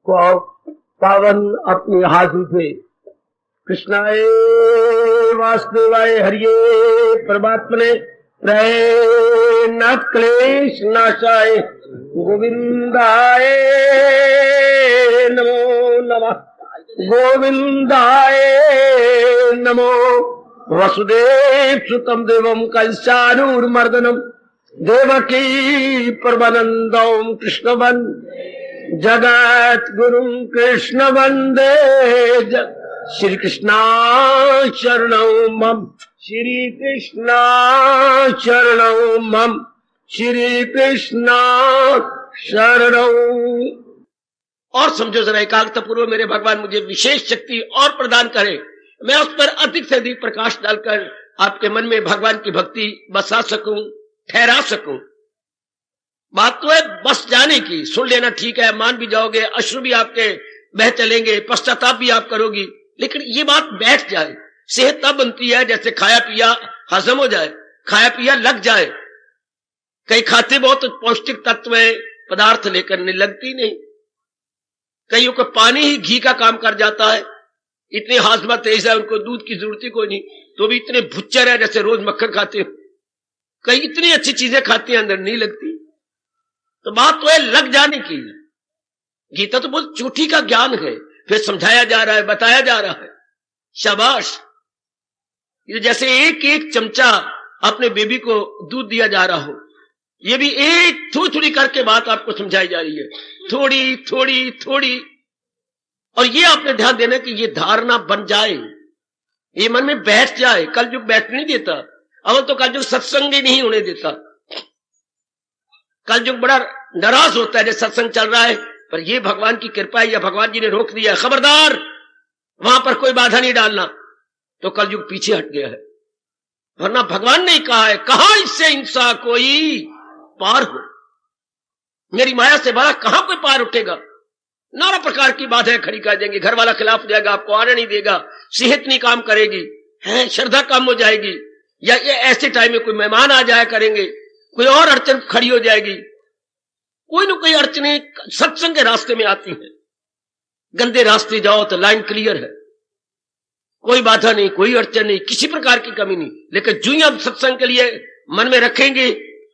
को पावन अपनी हाथों से कृष्णाय वासुदेवाय हरिये परमात्मने न क्लेश नाशाय गोविंदाय नमो नमः गोविंदाय नमो वसुदेव सुतम देवम कंसानूरमर्दनम देवकी परमानंदम कृष्ण वंदे जगत गुरु कृष्ण वंदे श्री कृष्णा शरणं मम श्री कृष्णा शरणं मम श्री कृष्णा शरणं। और समझो जरा एकाग्रता पूर्वक मेरे भगवान मुझे विशेष शक्ति और प्रदान करे, मैं उस पर अधिक से अधिक प्रकाश डालकर आपके मन में भगवान की भक्ति बसा सकूं, ठहरा सकूं। बात तो है बस जाने की, सुन लेना ठीक है, मान भी जाओगे, अश्रु भी आपके बह चलेंगे, पश्चाताप भी आप करोगी, लेकिन ये बात बैठ जाए। सेहत तब बनती है जैसे खाया पिया हजम हो जाए, खाया पिया लग जाए। कई खाते बहुत पौष्टिक तत्व है, पदार्थ लेकर नहीं लगती नहीं। कईयों को पानी ही घी का काम कर जाता है, इतने हाजमा तेज है उनको दूध की जरूरत ही कोई नहीं, तो भी इतने भुच्चर है जैसे रोज मक्खन खाते हो। कई इतनी अच्छी चीजें खाती हैं, अंदर नहीं लगती। तो बात तो है लग जाने की। गीता तो बहुत चोटी का ज्ञान है, फिर समझाया जा रहा है, बताया जा रहा है। शाबाश। ये जैसे एक एक चमचा अपने बेबी को दूध दिया जा रहा हो, ये भी एक थोड़ी थोड़ी करके बात आपको समझाई जा रही है, थोड़ी थोड़ी थोड़ी। और ये आपने ध्यान देना कि ये धारणा बन जाए, ये मन में बैठ जाए। कल युग बैठ नहीं देता, अवल तो कल युग सत्संग ही नहीं होने देता। कल युग बड़ा नाराज होता है जब सत्संग चल रहा है, पर ये भगवान की कृपा है या भगवान जी ने रोक दिया है, खबरदार वहां पर कोई बाधा नहीं डालना, तो कल युग पीछे हट गया है। वरना भगवान ने कहा है, कहां इससे हिंसा कोई पार हो, मेरी माया से बड़ा कहां कोई पार उठेगा। नाना प्रकार की बाधाएं खड़ी कर देंगे, घर वाला खिलाफ हो जाएगा, आपको आने नहीं देगा, सेहत नहीं काम करेगी, है श्रद्धा कम हो जाएगी, या ये ऐसे टाइम में कोई मेहमान आ जाया करेंगे, कोई और अड़चन खड़ी हो जाएगी। कोई ना कोई अड़चने सत्संग के रास्ते में आती हैं। गंदे रास्ते जाओ तो लाइन क्लियर है, कोई बाधा नहीं, कोई अड़चन नहीं, किसी प्रकार की कमी नहीं। लेकिन जो ही आप सत्संग के लिए मन में रखेंगे,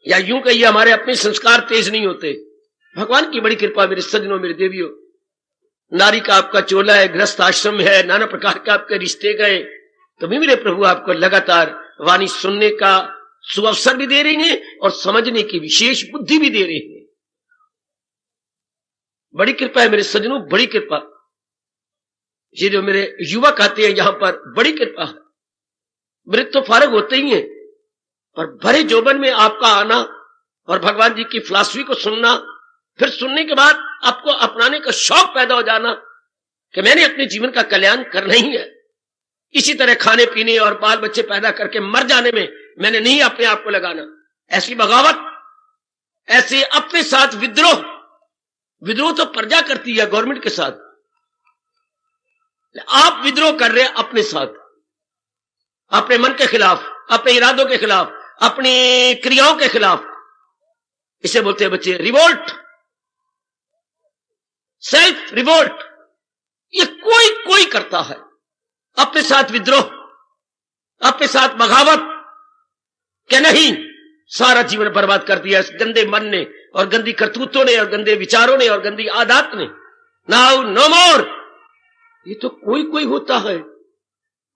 या यूं कहिए हमारे अपने संस्कार तेज नहीं होते। भगवान की बड़ी कृपा मेरे सज्जनों, मेरे देवियों, नारी का आपका चोला है, गृहस्थ आश्रम है, नाना प्रकार के आपके रिश्ते गए, तो भी मेरे प्रभु आपको लगातार वाणी सुनने का सुअवसर भी दे रही हैं और समझने की विशेष बुद्धि भी दे रही है। बड़ी कृपा है मेरे सज्जनों, बड़ी कृपा। ये जो मेरे युवक आते हैं यहां पर, बड़ी कृपा है। मृत तो फारग होते ही हैं, पर भरे जोबन में आपका आना और भगवान जी की फिलॉसफी को सुनना, फिर सुनने के बाद आपको अपनाने का शौक पैदा हो जाना कि मैंने अपने जीवन का कल्याण करना ही है। इसी तरह खाने पीने और बाल बच्चे पैदा करके मर जाने में मैंने नहीं अपने आप को लगाना। ऐसी बगावत, ऐसे अपने साथ विद्रोह, विद्रोह तो प्रजा करती है गवर्नमेंट के साथ, आप विद्रोह कर रहे हैं अपने साथ, अपने मन के खिलाफ, अपने इरादों के खिलाफ, अपनी क्रियाओं के खिलाफ। इसे बोलते हैं बच्चे रिवोल्ट, सेल्फ रिवोल्ट। ये कोई कोई करता है, अपने साथ विद्रोह, अपने साथ बगावत, क्या नहीं सारा जीवन बर्बाद कर दिया इस गंदे मन ने और गंदी करतूतों ने और गंदे विचारों ने और गंदी आदत ने। नाउ नो मोर। ये तो कोई कोई होता है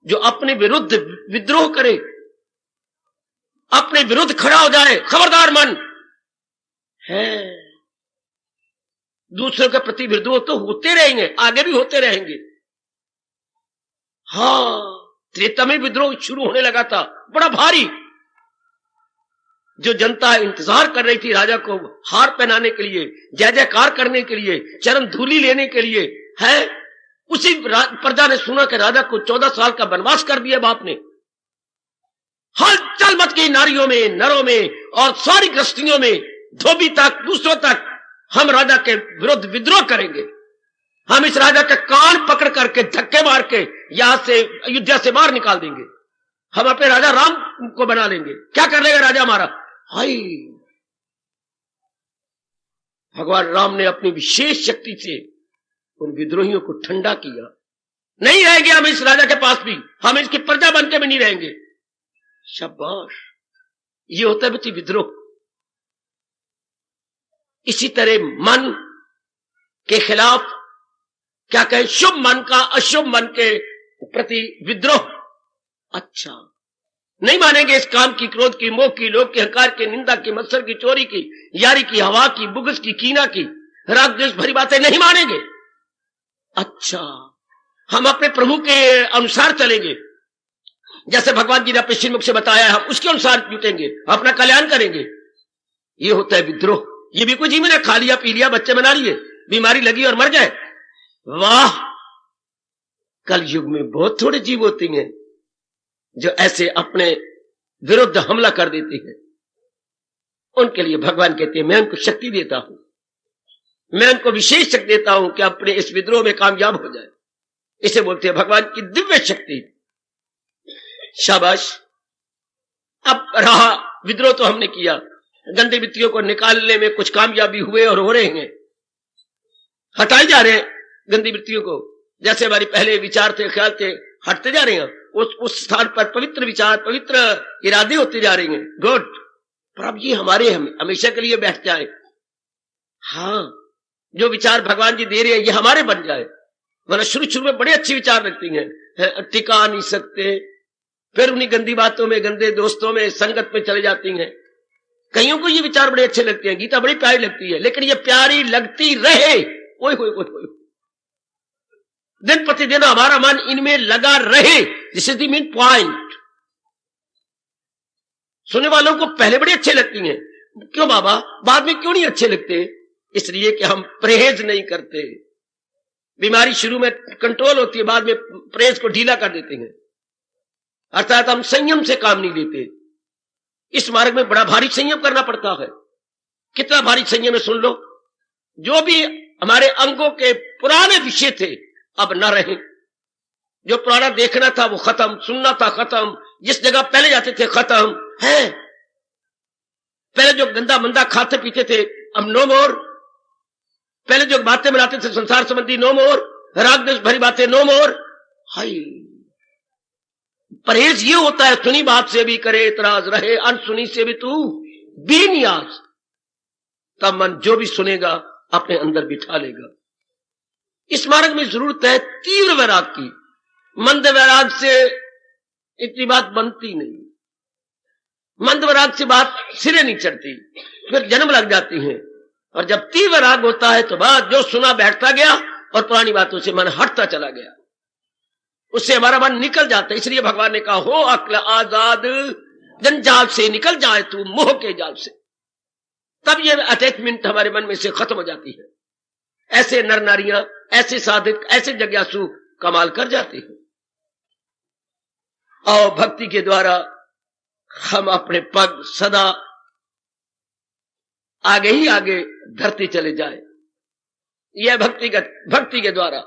जो अपने विरुद्ध विद्रोह करे, अपने विरुद्ध खड़ा हो जाए। खबरदार मन है, दूसरों के प्रति विद्रोह तो होते रहेंगे, आगे भी होते रहेंगे। हाँ, त्रेता में विद्रोह शुरू होने लगा था, बड़ा भारी। जो जनता इंतजार कर रही थी राजा को हार पहनाने के लिए, जय जयकार करने के लिए, चरण धूलि लेने के लिए, है उसी प्रजा ने सुना कि राजा को 14 साल का वनवास कर दिया बाप ने। हलचल मच गई नारियों में, नरों में और सारी गृहस्थियों में, धोबी तक, दूसरों तक। हम राजा के विरुद्ध विद्रोह करेंगे, हम इस राजा के कान पकड़ करके धक्के मार के यहां से अयोध्या से बाहर निकाल देंगे, हम अपने राजा राम को बना लेंगे। क्या कर लेगा राजा हमारा? हाय, भगवान राम ने अपनी विशेष शक्ति से उन विद्रोहियों को ठंडा किया। नहीं रहेंगे हम इस राजा के पास भी, हम इसकी प्रजा बन के भी नहीं रहेंगे। शाबाश, ये होता है बच्ची विद्रोह। इसी तरह मन के खिलाफ क्या कहें, शुभ मन का अशुभ मन के प्रति विद्रोह। अच्छा, नहीं मानेंगे इस काम की, क्रोध की, मोह की, लोभ की, अहंकार की, निंदा की, मत्सर की, चोरी की, यारी की, हवा की, बुग़्ज़ की, कीना की, राग द्वेष भरी बातें नहीं मानेंगे। अच्छा, हम अपने प्रभु के अनुसार चलेंगे, जैसे भगवान जी ने अपने श्रीमुख से बताया, हम उसके अनुसार जुटेंगे, अपना कल्याण करेंगे। ये होता है विद्रोह। ये भी कोई जीवन है, खा लिया पी लिया, बच्चे बना लिए, बीमारी लगी और मर गए। वाह, कल युग में बहुत थोड़े जीव होते हैं जो ऐसे अपने विरुद्ध हमला कर देते हैं। उनके लिए भगवान कहते हैं मैं उनको शक्ति देता हूं, मैं उनको विशेष शक्ति देता हूं कि अपने इस विद्रोह में कामयाब हो जाए। इसे बोलते हैं भगवान की दिव्य शक्ति। शाबाश। अब रहा विद्रोह तो हमने किया, गंदी वृत्तियों को निकालने में कुछ कामयाबी हुए और हो रहे हैं, हटाए जा रहे हैं गंदी वृत्तियों को। जैसे हमारे पहले विचार थे, ख्याल थे, हटते जा रहे हैं, उस स्थान पर पवित्र विचार, पवित्र इरादे होते जा रहे हैं। गुड। पर अब ये हमारे हमेशा के लिए बैठ जाए। हाँ, जो विचार भगवान जी दे रहे हैं ये हमारे बन जाए। वरना शुरू में बड़े अच्छे विचार लगती हैं, टिका नहीं सकते, फिर उन्हीं गंदी बातों में, गंदे दोस्तों में, संगत में चले जाती हैं। कईयों को ये विचार बड़े अच्छे लगते हैं, गीता बड़ी प्यारी लगती है, लेकिन ये प्यारी लगती रहे, ओए होए होए होए, दिन प्रतिदिन हमारा मन इनमें लगा रहे। This is the main point. सुनने वालों को पहले बड़ी अच्छे लगती हैं, क्यों बाबा, बाद में क्यों नहीं अच्छे लगते? इसलिए कि हम परहेज नहीं करते। बीमारी शुरू में कंट्रोल होती है, बाद में परहेज को ढीला कर देते हैं, अर्थात हम संयम से काम नहीं लेते। इस मार्ग में बड़ा भारी संयम करना पड़ता है। कितना भारी संयम है सुन लो। जो भी हमारे अंगों के पुराने विषय थे अब न रहे। जो पुराना देखना था वो खत्म, सुनना था खत्म, जिस जगह पहले जाते थे खत्म है। पहले जो गंदा मंदा खाते पीते थे अब नो मोर। पहले जो बातें बनाते थे संसार संबंधी नो मोर, राग द्वेष भरी बातें नो मोर। हाय, परहेज ये होता है, सुनी बात से भी करे इतराज, रहे अनसुनी से भी तू बेनियाज। तब मन जो भी सुनेगा अपने अंदर बिठा लेगा। इस मार्ग में जरूरत है तीव्र वैराग की। मंद वैराग से इतनी बात बनती नहीं, मंद वैराग से बात सिरे नहीं चढ़ती, फिर जन्म लग जाती है। और जब तीव्र वैराग होता है तो बात जो सुना बैठता गया और पुरानी बातों से मन हटता चला गया, उससे हमारा मन निकल जाता है। इसलिए भगवान ने कहा हो अक्ल आजाद, जंजाल से निकल जाए तू मोह के जाल से। तब ये अटैचमेंट हमारे मन में से खत्म हो जाती है। ऐसे नर नारियां, ऐसे साधक, ऐसे जिज्ञासु कमाल कर जाते हैं। और भक्ति के द्वारा हम अपने पग सदा आगे ही आगे धरते चले जाए। यह भक्ति के द्वारा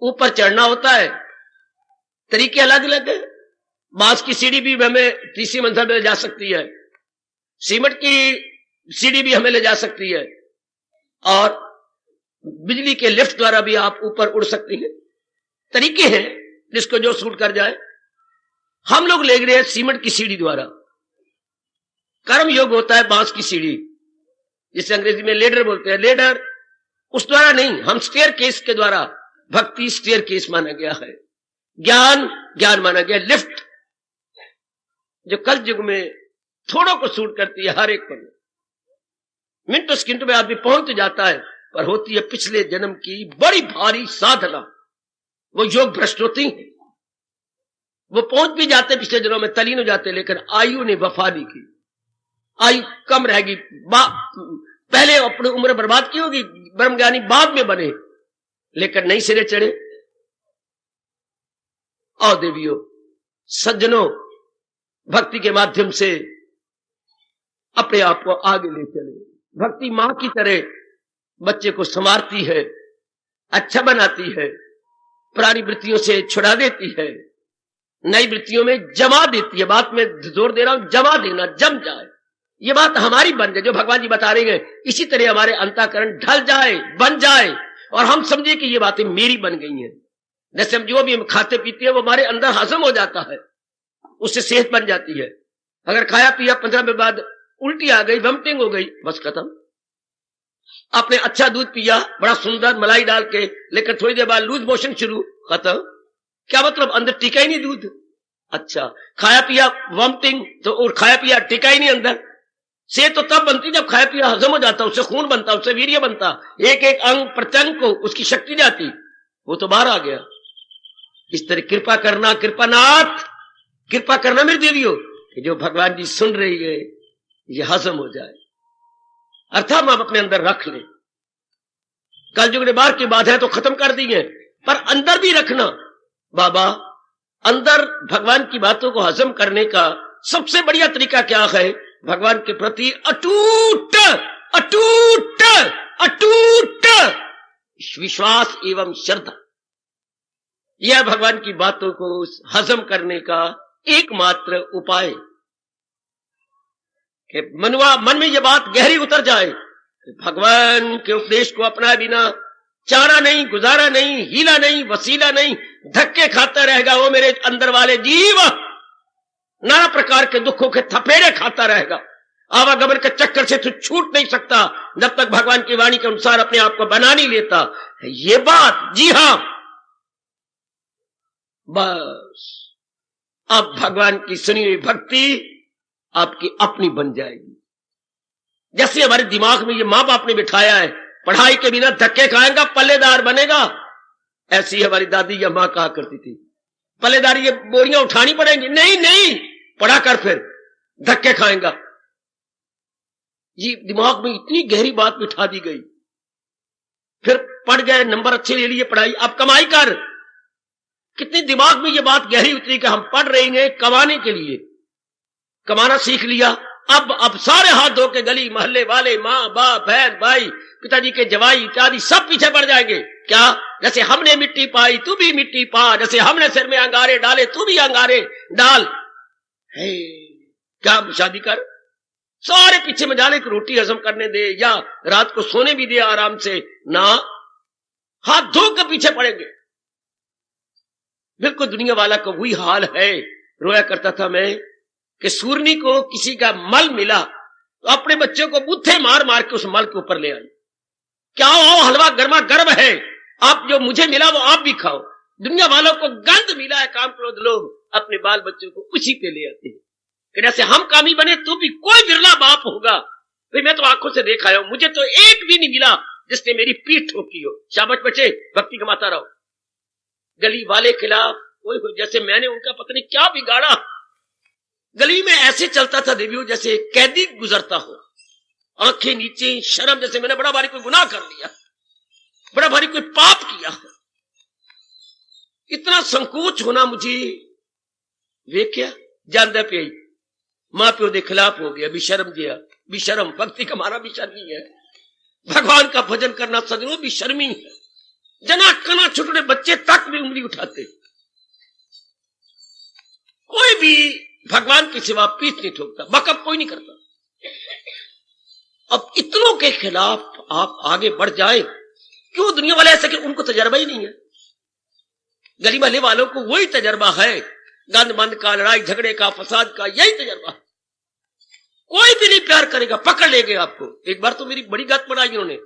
ऊपर चढ़ना होता है। तरीके अलग अलग है। बांस की सीढ़ी भी हमें तीसरी मंजिल में ले जा सकती है, सीमेंट की सीढ़ी भी हमें ले जा सकती है, और बिजली के लिफ्ट द्वारा भी आप ऊपर उड़ सकती हैं। तरीके हैं जिसको जो सूट कर जाए। हम लोग ले रहे हैं सीमेंट की सीढ़ी द्वारा। कर्म योग होता है बांस की सीढ़ी, जिसे अंग्रेजी में लेडर बोलते हैं। लेडर उस द्वारा नहीं, हम स्टेयर केस के द्वारा, भक्ति स्टेयर केस माना गया है, ज्ञान ज्ञान माना गया, लिफ्ट जो कल युग में थोड़ों को सूट करती है, हर एक पर मिनटों सेकंड में आदमी पहुंच जाता है, पर होती है पिछले जन्म की बड़ी भारी साधना। वो योग भ्रष्ट होती है, वो पहुंच भी जाते पिछले जन्मों में, तलीन हो जाते, लेकिन आयु ने वफा नहीं की। आयु कम रहेगी, पहले अपनी उम्र बर्बाद की होगी, ब्रह्म ज्ञानी बाद में बने, लेकिन नहीं सिरे चढ़े। और देवियों सज्जनों, भक्ति के माध्यम से अपने आप को आगे ले चले। भक्ति मां की तरह बच्चे को संवारती है, अच्छा बनाती है, पुरानी वृत्तियों से छुड़ा देती है, नई वृत्तियों में जमा देती है। बात में जोर दे रहा हूं, जमा देना, जम जाए, ये बात हमारी बन जाए, जो भगवान जी बता रहे हैं। इसी तरह हमारे अंतःकरण ढल जाए, बन जाए, और हम समझे कि ये बातें मेरी बन गई हैं। जैसे हम जो भी हम खाते पीते हैं वो हमारे अंदर हजम हो जाता है, उससे सेहत बन जाती है। अगर खाया पिया 15 मिनट बाद उल्टी आ गई, वमिटिंग हो गई, बस खत्म। आपने अच्छा दूध पिया बड़ा सुंदर मलाई डाल के, लेकिन थोड़ी देर बाद लूज मोशन शुरू, खत्म। क्या मतलब? अंदर टिका ही नहीं दूध। अच्छा, खाया पिया वॉमिटिंग, तो और खाया पिया टिका ही नहीं अंदर। सेहत तो तब बनती जब खाया पिया हजम हो जाता, उससे खून बनता, उससे वीर्य बनता, एक एक अंग प्रत्यंग को उसकी शक्ति जाती, वो तो बाहर आ गया। इस तरह कृपा करना, कृपानाथ कृपा करना मेरे देवियों, कि जो भगवान जी सुन रही है ये हजम हो जाए, अर्थात हम अपने अंदर रख ले। कल युग ने बाहर की बात है तो खत्म कर दी है, पर अंदर भी रखना। बाबा, अंदर भगवान की बातों को हजम करने का सबसे बढ़िया तरीका क्या है? भगवान के प्रति अटूट अटूट अटूट विश्वास एवं श्रद्धा, यह भगवान की बातों को हजम करने का एकमात्र उपाय। कि मन में यह बात गहरी उतर जाए, भगवान के उपदेश को अपनाए बिना चारा नहीं, गुजारा नहीं, हीला नहीं, वसीला नहीं, धक्के खाता रहेगा वो मेरे अंदर वाले जीव, नाना प्रकार के दुखों के थपेड़े खाता रहेगा। आवागमन के चक्कर से तू छूट नहीं सकता जब तक भगवान की वाणी के अनुसार अपने आप को बना नहीं लेता। ये बात, जी हां, बस अब भगवान की सुनी हुई भक्ति आपकी अपनी बन जाएगी। जैसे हमारे दिमाग में ये मां बाप ने बिठाया है, पढ़ाई के बिना धक्के खाएगा पल्लेदार बनेगा, ऐसी हमारी दादी या मां कहा करती थी, पल्लेदारी ये बोरियां उठानी पड़ेंगी, नहीं नहीं पढ़ा कर फिर धक्के खाएगा। ये दिमाग में इतनी गहरी बात बिठा दी गई, फिर पढ़ गए, नंबर अच्छे ले लिए, पढ़ाई अब कमाई कर। कितनी दिमाग में ये बात गहरी उतरी कि हम पढ़ रहे हैं कमाने के लिए, कमाना सीख लिया, अब सारे हाथ धो के गली मोहल्ले वाले, माँ बाप बहन भाई पिताजी के जवाई इत्यादि सब पीछे पड़ जाएंगे। क्या? जैसे हमने मिट्टी पाई तू भी मिट्टी पा, जैसे हमने सिर में अंगारे डाले तू भी अंगारे डाल। हे क्या शादी कर, सारे पीछे में जाने की रोटी हजम करने दे या रात को सोने भी दे आराम से ना, हाथ धो के पीछे पड़ेंगे। बिल्कुल दुनिया वाला का वही हाल है। रोया करता था मैं कि सूरनी को किसी का मल मिला तो अपने बच्चों को बूथे मार मार के उस मल के ऊपर ले आई। क्या हो, हलवा गर्मा गर्म है, आप जो मुझे मिला वो आप भी खाओ। दुनिया वालों को गंद मिला है, काम क्रोध लोग अपने बाल बच्चों को उसी पे ले आते हैं कि जैसे हम कामी बने तो भी कोई बिरला बाप होगा। भाई मैं तो आंखों से देख आया हूं, मुझे तो एक भी नहीं मिला जिसने मेरी पीठ ठोकी हो। शाबाश बच्चे, भक्ति कमाता रहो। गली वाले खिलाफ कोई जैसे मैंने उनका पता नहीं क्या बिगाड़ा। गली में ऐसे चलता था देवियों जैसे कैदी गुजरता हो, आंखें नीचे, शर्म, जैसे मैंने बड़ा भारी कोई गुनाह कर लिया, बड़ा भारी कोई पाप किया। इतना संकोच होना मुझे, वे क्या जानदा पे मां प्यो के खिलाफ हो गया, बेशर्म दिया, बेशर्म। भक्ति कमाना भी शर्मी है, भगवान का भजन करना सजनों भी शर्मी है। जना कना छोटे बच्चे तक भी उंगली उठाते। कोई भी भगवान के सिवा पीठ नहीं ठोकता, बकअप कोई नहीं करता। अब इतनों के खिलाफ आप आगे बढ़ जाए, क्यों? दुनिया वाले ऐसे कि उनको तजर्बा ही नहीं है। गली मोहल्ले वालों को वही तजर्बा है, गंद मंद का, लड़ाई झगड़े का, फसाद का, यही तजर्बा है। कोई भी नहीं प्यार करेगा, पकड़ लेंगे आपको। एक बार तो मेरी बड़ी गत बनाई उन्होंने,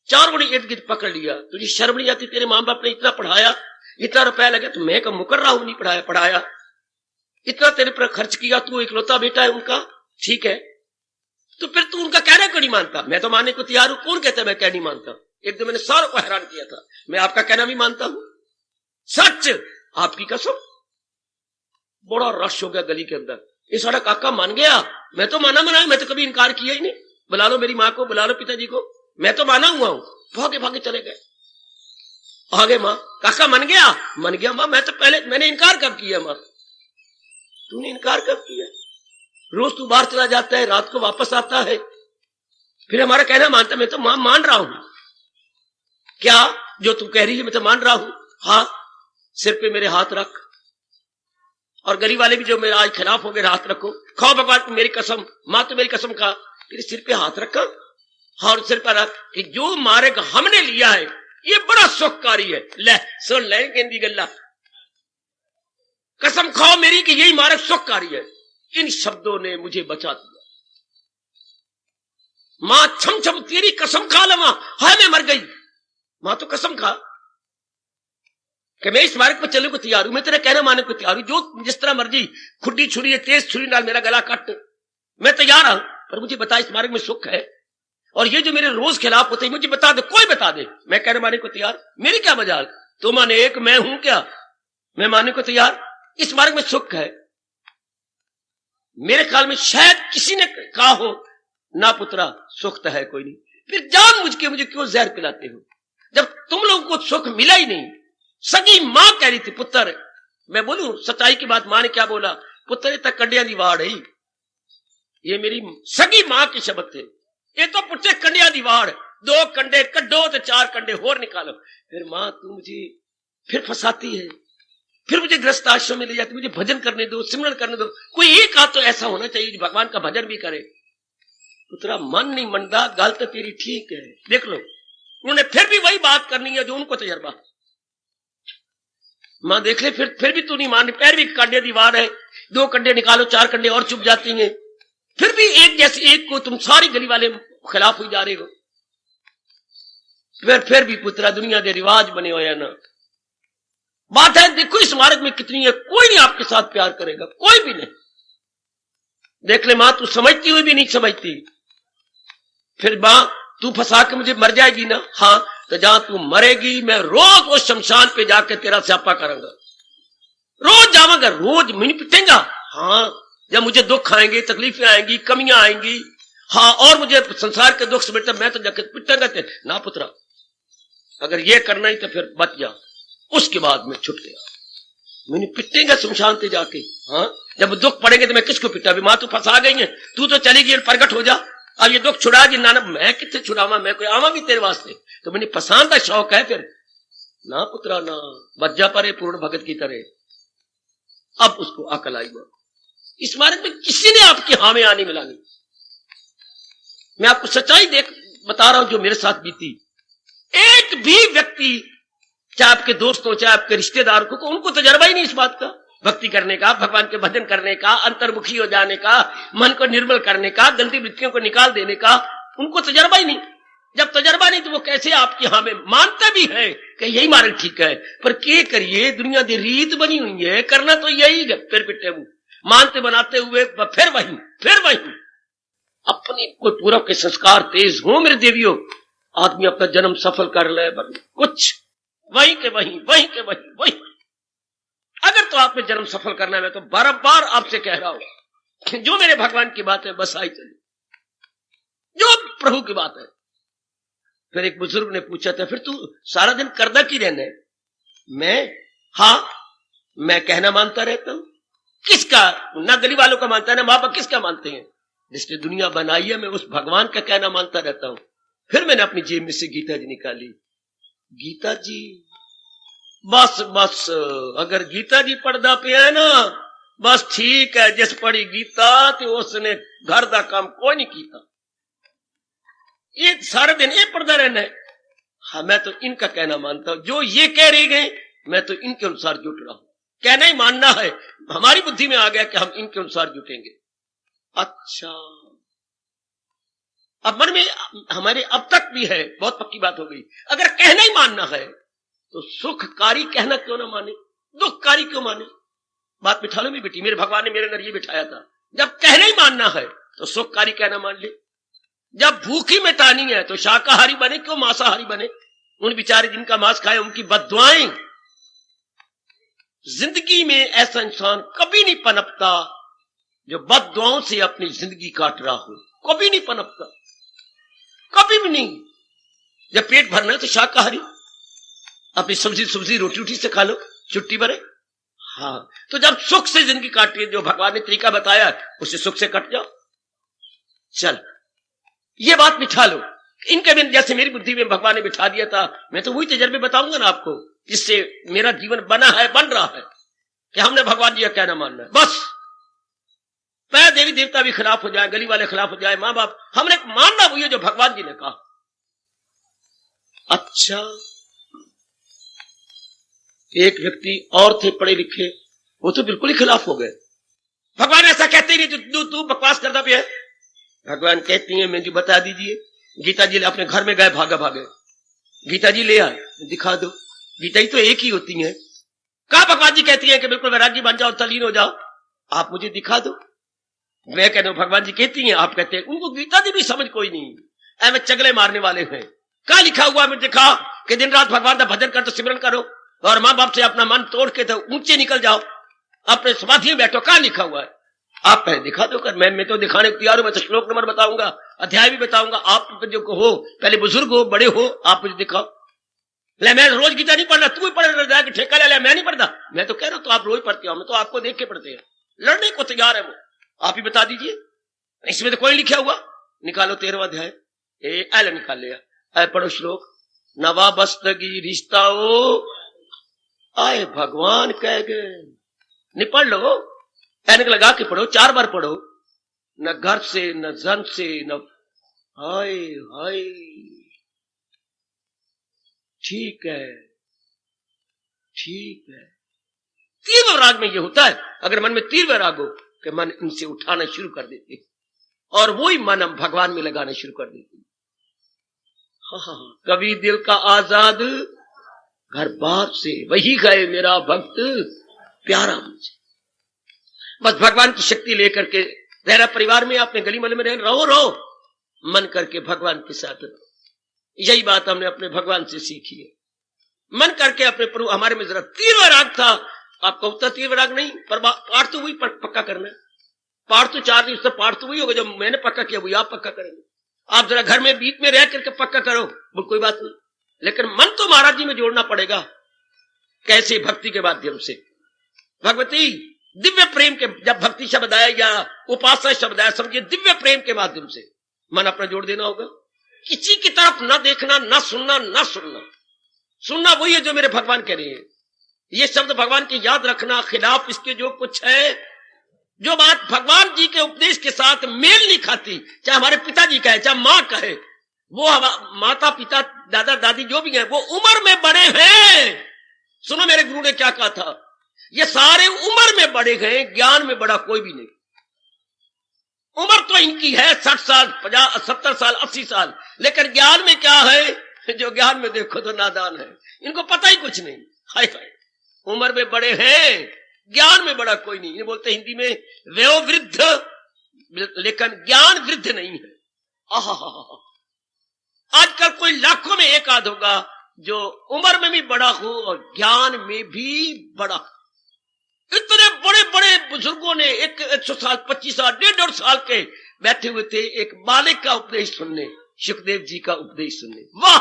4 बड़ी इर्द गिर्द पकड़ लिया। तुझे शर्म नहीं आती? तेरे मां बाप ने इतना पढ़ाया, इतना रुपया लगा, तो मैं कब मुकर रहा हूं नहीं पढ़ाया, इतना तेरे पर खर्च किया, तू इकलौता बेटा है उनका, ठीक है, तो फिर तू उनका कहना क्यों नहीं मानता? मैं तो मानने को तैयार हूं, कौन कहता है मैं कह नहीं मानता? एक दिन मैंने सारों को हैरान किया था, मैं आपका कहना भी मानता हूं, सच आपकी कसम। बड़ा रश हो गया गली के अंदर। ये सारा काका मान गया, मैं तो माना मना, मैं तो कभी इनकार किया ही नहीं। बुला लो मेरी माँ को, बुला लो पिताजी को, मैं तो माना हुआ हूं। भागे भागे चले गए, आगे माँ, काका मन गया माँ, मैं तो पहले, मैंने इनकार कब किया माँ? तूने इनकार कब किया? रोज तू बाहर चला जाता है, रात को वापस आता है, फिर हमारा कहना मानता। मैं तो मां मान रहा हूं, क्या जो तू कह रही है मैं तो मान रहा हूं। हाँ, सिर पे मेरे हाथ रख, और गली वाले भी जो मेरे आज खिलाफ हो गए, हाथ रखो, खाओ भगवान मेरी कसम, मां तो मेरी कसम खा, तेरे सिर पे हाथ रखा, और सिर पर रख कि जो मारेगा हमने लिया है, ये बड़ा सुखकारी है। ले सुन ले कहती गल्ला, कसम खाओ मेरी कि यही मार्ग सुखकारी है। इन शब्दों ने मुझे बचा दिया। मां छम छम तेरी कसम खा लवा, हाय मैं मर गई। मां तो कसम खा कि मैं इस मार्ग पर चलने को तैयार हूं, मैं तेरा कहना मानने को तैयार हूं, जो जिस तरह मर्जी खुड्डी छुरी है, तेज छुरी डाल मेरा गला काट, मैं तैयार हूं। पर मुझे बता इस मार्ग में सुख है, और ये जो मेरे रोज खिलाफ होते हैं मुझे बता दे, कोई बता दे, मैं कहने मानने को तैयार। मेरी क्या मजाल, तो माने एक मैं हूं क्या, मैं मानने को तैयार। इस मार्ग में सुख है। मेरे ख्याल में शायद किसी ने कहा हो, ना पुत्रा सुख तो है कोई नहीं, फिर जानबूझ के मुझे क्यों जहर पिलाते हो, जब तुम लोगों को सुख मिला ही नहीं। सगी मां कह रही थी पुत्र, मैं बोलूं सच्चाई की बात, मां ने क्या बोला, पुत्र तक कंडिया दी वाड़ है। ये मेरी सगी मां के शब्द थे। ये तो पुत्र कंडिया दी वाड़, 2 कंडे कड्डो तो 4 कंडे और निकालो। फिर मां तू मुझे फिर फंसाती है, फिर मुझे गृहस्थ आश्रम में ले जाती, मुझे भजन करने दो, सिमरन करने दो। कोई एक हाथ तो ऐसा होना चाहिए जो भगवान का भजन भी करे। पुत्रा मन नहीं मनता, गल तो तेरी ठीक है। देख लो उन्होंने फिर भी वही बात करनी है जो उनको तजर्बा। मां देख ले, फिर भी तू नहीं मान रही, पैर भी कंडे दीवार है, 2 कंडे निकालो 4 कंडे और चुप जाती हैं, फिर भी एक जैसे एक को तुम सारी गली वाले खिलाफ हुई जा रहे हो। फिर भी पुत्रा दुनिया के रिवाज बने हुए हैं ना। बात है देखो इस मार्ग में कितनी है, कोई नहीं आपके साथ प्यार करेगा, कोई भी नहीं। देख ले मां, तू समझती हुई भी नहीं समझती। फिर मां तू फंसा के मुझे मर जाएगी ना, हाँ तो जहां तू मरेगी मैं रोज उस शमशान पे जाकर तेरा स्यापा करूंगा, रोज जाऊंगा, रोज मिन पिटेगा। हाँ जब मुझे दुख आएंगे, तकलीफें आएंगी, कमियां आएंगी, हाँ और मुझे संसार के दुख से बेटा मैं तो जाकर पिटेगा ना। पुत्रा अगर ये करना ही तो फिर बच जा, उसके बाद मैं छुट गया, मैंने पिटेगा शमशान पे जाके। हाँ जब दुख पड़ेंगे तो मैं किसको पिटा, मां तू फंसा गई है, तू तो चली गई, प्रगट हो जा, अब ये दुख छुड़ा जी ना, मैं कितने छुड़ावा, मैं कोई आवा भी तेरे वास्ते, तो मैंने पसंद का शौक है। फिर ना पुत्रा ना, बज्जा परे पूर्ण भगत की तरह। अब उसको अकल आई। इस मार्ग में किसी ने आपकी हाँ में आने मिला नहीं। मैं आपको सच्चाई बता रहा हूं जो मेरे साथ बीती। एक भी व्यक्ति, चाहे आपके दोस्त हो चाहे आपके रिश्तेदार को, उनको तजर्बा ही नहीं इस बात का, भक्ति करने का, भगवान के भजन करने का, अंतर्मुखी हो जाने का, मन को निर्मल करने का, गंदी वृत्तियों को निकाल देने का, उनको तजर्बा ही नहीं। जब तजर्बा नहीं तो वो कैसे आपकी हाँ में मानते भी है कि यही मार्ग ठीक है, पर क्या करिए, दुनिया की रीत बनी हुई है, करना तो यही है। फिर पिटे वो मानते बनाते हुए फिर वही अपनी कोई पूरब के संस्कार तेज हो मेरे देवियों, आदमी अपना जन्म सफल कर ले, कुछ वही के वही। अगर तो आपने जन्म सफल करना है, मैं तो बार-बार आपसे कह रहा हूं, जो मेरे भगवान की बात है बस आई चली, जो प्रभु की बात है। फिर एक बुजुर्ग ने पूछा था, फिर तू सारा दिन करदा की रहना है? मैं कहना मानता रहता हूं। किसका? ना गली वालों का मानता है ना मां बाप किसका मानते हैं, जिसने दुनिया बनाई है, मैं उस भगवान का कहना मानता रहता हूं। फिर मैंने अपनी जेब में से गीता जी निकाली। गीता जी बस अगर गीता जी पढ़दा पे है ना, बस ठीक है, जिस पढ़ी गीता तो उसने घर का काम कोई नहीं किया, ये सारे दिन ये पढ़ता रहना है। हाँ मैं तो इनका कहना मानता हूं, जो ये कह रही गए मैं तो इनके अनुसार जुट रहा हूं। कहना ही मानना है, हमारी बुद्धि में आ गया कि हम इनके अनुसार जुटेंगे। अच्छा अब मन में हमारे अब तक भी है, बहुत पक्की बात हो गई, अगर कहना ही मानना है तो सुखकारी कहना क्यों ना माने, दुखकारी क्यों माने। बात बिठा लो मेरी बेटी, मेरे भगवान ने मेरे अंदर ये बिठाया था, जब कहना ही मानना है तो सुखकारी कहना मान ले। जब भूखी मिटानी है तो शाकाहारी बने, क्यों मांसाहारी बने। उन बेचारे जिनका मांस खाए उनकी बद्दुआएं। जिंदगी में ऐसा इंसान कभी नहीं पनपता जो बद्दुआओं से अपनी जिंदगी काट रहा हो, कभी नहीं पनपता, कभी भी नहीं। जब पेट भरना है तो शाकाहारी, अपनी सब्जी रोटी से खा लो, छुट्टी भरे। हाँ तो जब सुख से जिंदगी काटिए, जो भगवान ने तरीका बताया उससे सुख से कट जाओ। चल ये बात बिठा लो, इनके बिन जैसे मेरी बुद्धि में भगवान ने बिठा दिया था, मैं तो वही तजर्बे बताऊंगा ना आपको, जिससे मेरा जीवन बना है, बन रहा है कि हमने भगवान जी का कहना मानना है। बस मैं देवी देवता भी खिलाफ हो जाए, गली वाले खिलाफ हो जाए, मां बाप, हमने मानना वही है जो भगवान जी ने कहा। अच्छा एक व्यक्ति और थे पढ़े लिखे, वो तो बिल्कुल ही खिलाफ हो गए। भगवान ऐसा कहते ही नहीं, तू बकवास करता भी है। भगवान कहती है, मैं जो बता दीजिए। गीता जी अपने घर में गए, भागे गीता जी ले आए, दिखा दो। गीता जी तो एक ही होती है। कहा भगवान जी कहती है कि बिल्कुल वैरागी बन जाओ, तल्लीन हो जाओ, आप मुझे दिखा दो। मैं कहता हूं भगवान जी कहती हैं, आप कहते हैं। उनको गीता जी भी समझ कोई नहीं, ऐसे चगले मारने वाले हैं। कहा लिखा हुआ मैं दिखा कि दिन रात भगवान का भजन कर, तो सिमरन करो, और माँ बाप से अपना मन तोड़ के तो ऊंचे निकल जाओ, अपने समाधि में बैठो। कहा लिखा हुआ है? आप पहले दिखा दो कर। मैं तो दिखाने को तैयार हूं, मैं तो श्लोक नंबर बताऊंगा, अध्याय भी बताऊंगा। आप जो हो, पहले बुजुर्ग हो, बड़े हो, आप मुझे दिखाओ। ले, मैं रोज गीता नहीं पढ़ना, तू ही पढ़ जाके ठेका ले, मैं नहीं पढ़ता। मैं तो कह रहा हूं, तो आप रोज पढ़ते हो, मैं तो आपको देख के पढ़ते हैं। लड़ने को तैयार है वो, आप ही बता दीजिए। इसमें तो कोई लिखा हुआ। निकालो 13वां अध्याय, एल निकाल लिया, पढ़ो श्लोक। नवा बस्तगी रिश्ताओ आए भगवान कह गए। नहीं पढ़ लो, ऐनक लगा के पढ़ो, 4 बार पढ़ो। न घर से, न जन से, न हाय हाय। ठीक है, ठीक है। तीव्र राग में ये होता है, अगर मन में तीव्र राग हो कि मन इनसे उठाना शुरू कर देते, और वही मन हम भगवान में लगाना शुरू कर देते। हाँ, कभी दिल का आजाद घर बार से, वही गए मेरा भक्त प्यारा मुझे। बस भगवान की शक्ति लेकर के रहना। परिवार में, अपने गली मोहल्ले में रहो, मन करके भगवान के साथ रहो। यही बात हमने अपने भगवान से सीखी है। मन करके अपने प्रभु, हमारे में जरा तीव्र राग था, आपका उतना तीव्र राग नहीं, पर पाठ तो वही पक्का करना है। पाठ तो 4 दिन से पाठ तो वही होगा जो मैंने पक्का किया, वही आप पक्का करेंगे। आप जरा घर में बीच में रह करके पक्का करो, वो कोई बात नहीं, लेकिन मन तो महाराज जी में जोड़ना पड़ेगा। कैसे? भक्ति के माध्यम से। भगवती दिव्य प्रेम के, जब भक्ति शब्द आया या उपासना शब्द आया, समझिए दिव्य प्रेम के माध्यम से मन अपना जोड़ देना होगा। किसी की तरफ न देखना, न सुनना, न सुनना। सुनना वही है जो मेरे भगवान कह रहे हैं। ये शब्द भगवान के याद रखना, खिलाफ इसके जो कुछ है, जो बात भगवान जी के उपदेश के साथ मेल नहीं खाती, चाहे हमारे पिताजी कहे, चाहे माँ कहे, वो माता पिता दादा दादी जो भी हैं, वो उम्र में बड़े हैं। सुनो मेरे गुरु ने क्या कहा था, ये सारे उम्र में बड़े गए, ज्ञान में बड़ा कोई भी नहीं। उम्र तो इनकी है 60 साल, 50, 70 साल, 80 साल, लेकिन ज्ञान में क्या है? जो ज्ञान में देखो तो नादान है, इनको पता ही कुछ नहीं। हाय हाय, उम्र में बड़े हैं, ज्ञान में बड़ा कोई नहीं। ये बोलते हिंदी में वयोवृद्ध, लेकिन ज्ञान वृद्ध नहीं है। आजकल कोई लाखों में एक आध होगा जो उम्र में भी बड़ा हो और ज्ञान में भी बड़ा। इतने बड़े बड़े बुजुर्गों ने 100 साल, 25 साल, 150 साल के बैठे हुए थे एक बालक का उपदेश सुनने, सुखदेव जी का उपदेश सुनने। वाह,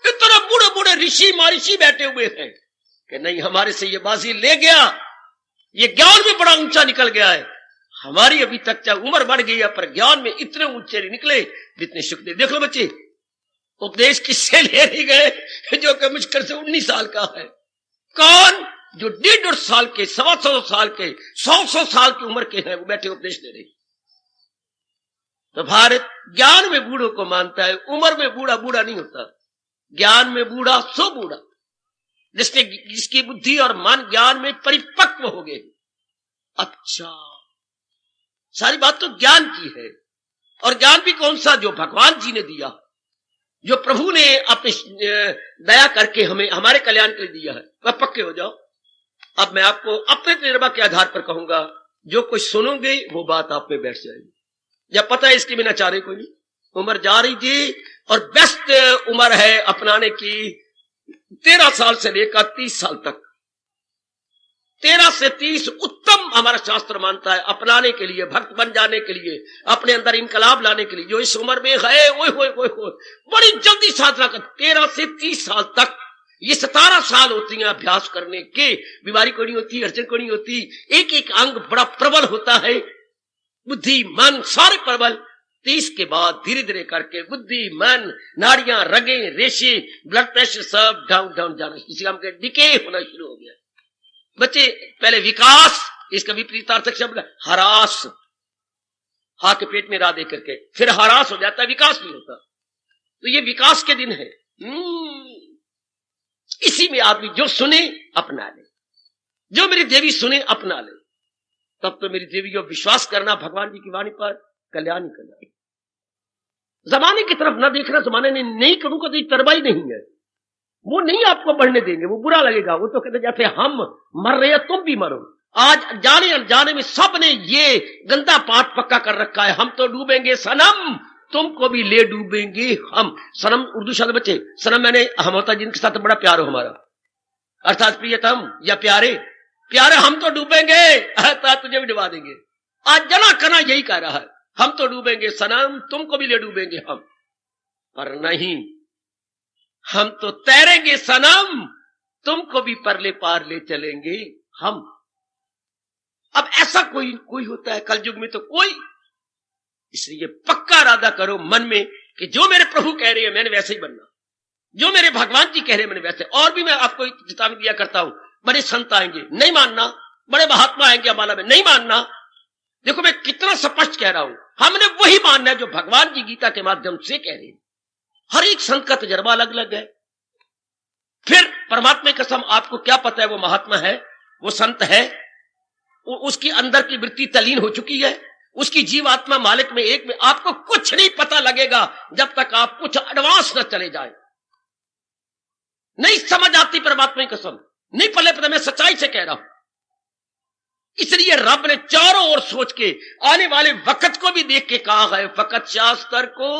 इतने बूढ़े बूढ़े ऋषि महर्षि बैठे हुए हैं कि नहीं, हमारे से ये बाजी ले गया, ये ज्ञान में बड़ा ऊंचा निकल गया है। हमारी अभी तक चाहे उम्र बढ़ गई है, पर ज्ञान में इतने ऊंचे निकले जितने सुखदेव। देख लो बच्चे, उपदेश किससे ले नहीं गए? जो कि मुश्किल से 19 साल का है। कौन? जो 150 साल के, 125 साल के, 100 साल की उम्र के हैं, वो बैठे उपदेश दे रहे। तो भारत ज्ञान में बूढ़ों को मानता है, उम्र में बूढ़ा बूढ़ा नहीं होता। ज्ञान में बूढ़ा सो बूढ़ा, जिसकी बुद्धि और मन ज्ञान में परिपक्व हो गए। अच्छा, सारी बात तो ज्ञान की है, और ज्ञान भी कौन सा? जो भगवान जी ने दिया, जो प्रभु ने अपने दया करके हमें हमारे कल्याण के लिए दिया है। वह पक्के हो जाओ। अब मैं आपको अपने तजुर्बा के आधार पर कहूंगा, जो कुछ सुनोगे वो बात आप में बैठ जाएगी। जब पता है इसके बिना चारे कोई नहीं। उम्र जा रही थी और बेस्ट उम्र है अपनाने की 13 साल से लेकर 30 साल तक। 13 से 30 उत्तम हमारा शास्त्र मानता है अपनाने के लिए, भक्त बन जाने के लिए, अपने अंदर इनकलाब लाने के लिए। जो इस उम्र में है ओए होए होए होए, बड़ी जल्दी साधना कर। 13 से 30 साल तक, ये 17 साल होती हैं अभ्यास करने के। बीमारी कोई नहीं होती, अड़चन कोई नहीं होती, एक एक अंग बड़ा प्रबल होता है, बुद्धि मन सारे प्रबल। 30 के बाद धीरे धीरे करके बुद्धि मन, नाड़ियां, रगे, रेशे, ब्लड प्रेशर सब डाउन डाउन जाना, किसी काम के डिके होना शुरू हो गया। बच्चे पहले विकास, इसका विपरीतार्थक शब्द हरास, हा के पेट में रा दे करके फिर हरास हो जाता है, विकास नहीं होता। तो ये विकास के दिन है। इसी इसी में आदमी जो सुने अपना ले, जो मेरी देवी सुने अपना ले, तब तो मेरी देवी को विश्वास करना भगवान जी की वाणी पर कल्याण ही कल्याण। जमाने की तरफ ना देखना, जमाने ने नहीं करूंगा तो तरबाई नहीं है, वो नहीं आपको बढ़ने देंगे, वो बुरा लगेगा। वो तो कहते जैसे हम मर रहे हैं तुम भी मरो। आज जाने अनजाने में सबने ये गंदा पाठ पक्का कर रखा है, हम तो डूबेंगे सनम, तुमको भी ले डूबेंगे हम। सनम उर्दू शब्द बच्चे, सनम मैंने हम होता जिनके साथ बड़ा प्यार हो हमारा, अर्थात प्रियतम या प्यारे, प्यारे हम तो डूबेंगे अर्थात तुझे भी डुबा देंगे। आज जना कना यही कह रहा है, हम तो डूबेंगे सनम, तुमको भी ले डूबेंगे हम। पर नहीं, हम तो तैरेंगे सनम, तुमको भी परले पार ले चलेंगे हम। अब ऐसा कोई होता है कलयुग में तो कोई। इसलिए पक्का इरादा करो मन में कि जो मेरे प्रभु कह रहे हैं मैंने वैसे ही बनना, जो मेरे भगवान जी कह रहे हैं मैंने वैसे। और भी मैं आपको चेतावनी दिया करता हूं, बड़े संत आएंगे नहीं मानना, बड़े महात्मा आएंगे अम्बाला में नहीं मानना। देखो मैं कितना स्पष्ट कह रहा हूं, हमने वही मानना है जो भगवान जी गीता के माध्यम से कह रहे हैं। हर एक संत का तजर्बा अलग अलग है। फिर परमात्मा की कसम, आपको क्या पता है वो महात्मा है, वो संत है, उसकी अंदर की वृत्ति तलीन हो चुकी है, उसकी जीवात्मा मालिक में एक में। आपको कुछ नहीं पता लगेगा जब तक आप कुछ एडवांस न चले जाए। नहीं समझ आती परमात्मा की कसम, नहीं पल्ले पता, मैं सच्चाई से कह रहा हूं। इसलिए रब ने चारों ओर सोच के आने वाले वक्त को भी देख के कहा है, फकत शास्त्र को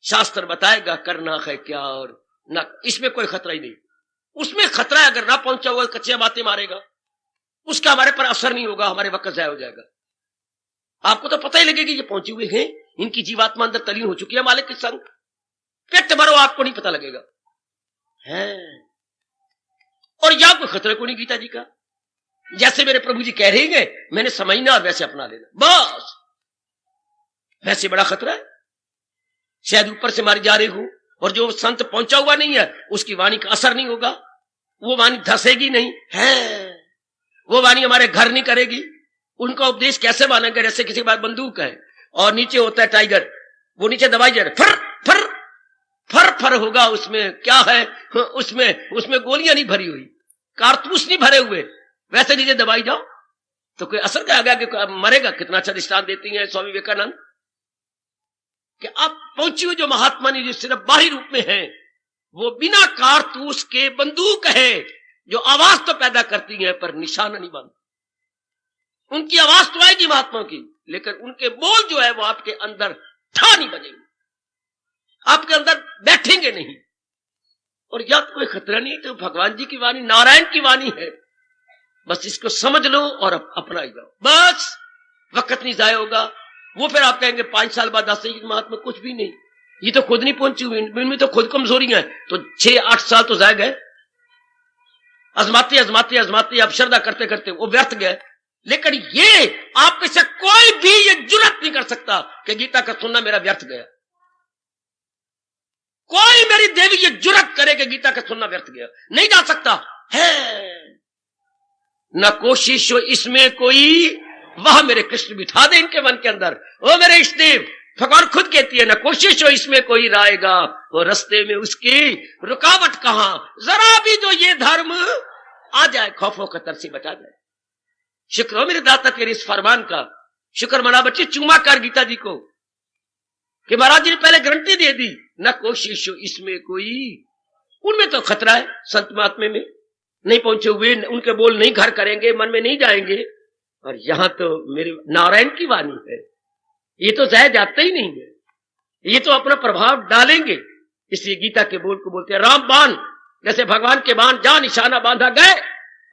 शास्त्र बताएगा करना है क्या और ना। इसमें कोई खतरा ही नहीं। उसमें खतरा है अगर ना पहुंचा हुआ कच्चे बातें मारेगा, उसका हमारे पर असर नहीं होगा, हमारे वक्त जाया हो जाएगा। आपको तो पता ही लगेगा ये पहुंचे हुए हैं, इनकी जीवात्मा अंदर तलीन हो चुकी है मालिक के संग। पेट भरो आपको नहीं पता लगेगा है। और यहां कोई खतरा को नहीं गीता जी का। जैसे मेरे प्रभु जी कह रहे हैं मैंने समझना और वैसे अपना लेना, बस। वैसे बड़ा खतरा है, शायद ऊपर से मारे जा रहे हो और जो संत पहुंचा हुआ नहीं है उसकी वाणी का असर नहीं होगा, वो वाणी धसेगी नहीं है, वो वाणी हमारे घर नहीं करेगी। उनका उपदेश कैसे मानेंगे? जैसे किसी के पास बंदूक है और नीचे होता है टाइगर, वो नीचे दबाई जा रहा है, फर फर फर फर होगा, उसमें क्या है, उसमें गोलियां नहीं भरी हुई, कारतूस नहीं भरे हुए, वैसे नीचे दबाई जाओ तो कोई असर क्या आगे मरेगा। कितना अच्छा दृष्टांत देती है स्वामी विवेकानंद कि आप पहुंची हुई जो महात्मा ने जो सिर्फ बाहरी रूप में है, वो बिना कारतूस के बंदूक है जो आवाज तो पैदा करती है पर निशाना नहीं बनती। उनकी आवाज तो आएगी महात्मा की, लेकिन उनके बोल जो है वो आपके अंदर ठा नहीं बजेंगे, आपके अंदर बैठेंगे नहीं। और या तो कोई खतरा नहीं, तो भगवान जी की वाणी नारायण की वाणी है, बस इसको समझ लो और अपना ही जाओ, बस। वक्त नहीं जाया होगा। वो फिर आप कहेंगे 5 साल बाद 10 साल महात्मा, कुछ भी नहीं, ये तो खुद नहीं पहुंची हुई, इनमें तो खुद कमजोरी है। तो 6-8 साल तो जाए गए, आजमाते आजमाते आजमाते अब श्रद्धा करते करते वो व्यर्थ गए। लेकिन ये आप में से कोई भी ये जुर्रत नहीं कर सकता कि गीता का सुनना मेरा व्यर्थ गया। कोई मेरी देवी ये जुर्रत करे कि गीता का सुनना व्यर्थ गया, नहीं जा सकता है। न कोशिश हो इसमें कोई, वह मेरे कृष्ण बिठा दे इनके मन के अंदर। ओ मेरे इष्टदेव, भगवान खुद कहती है, न कोशिश हो इसमें कोई रायगा, वो रास्ते में उसकी रुकावट कहां। जरा भी जो ये धर्म आ जाए, खौफों खतर से बचा जाए। शुक्र हो मेरे दाता तेरे इस फरमान का, शुक्र मना बच्चे, चूमा कर गीता जी को कि महाराज जी ने पहले गारंटी दे दी, न कोशिश हो इसमें कोई। उनमें तो खतरा है, संत महात्मे में नहीं पहुंचे हुए, उनके बोल नहीं घर करेंगे, मन में नहीं जाएंगे। और यहां तो मेरे नारायण की वाणी है, ये तो जाया जाता ही नहीं है, ये तो अपना प्रभाव डालेंगे। इसलिए गीता के बोल को बोलते हैं राम बाण, जैसे भगवान के बाण जहां निशाना बांधा गए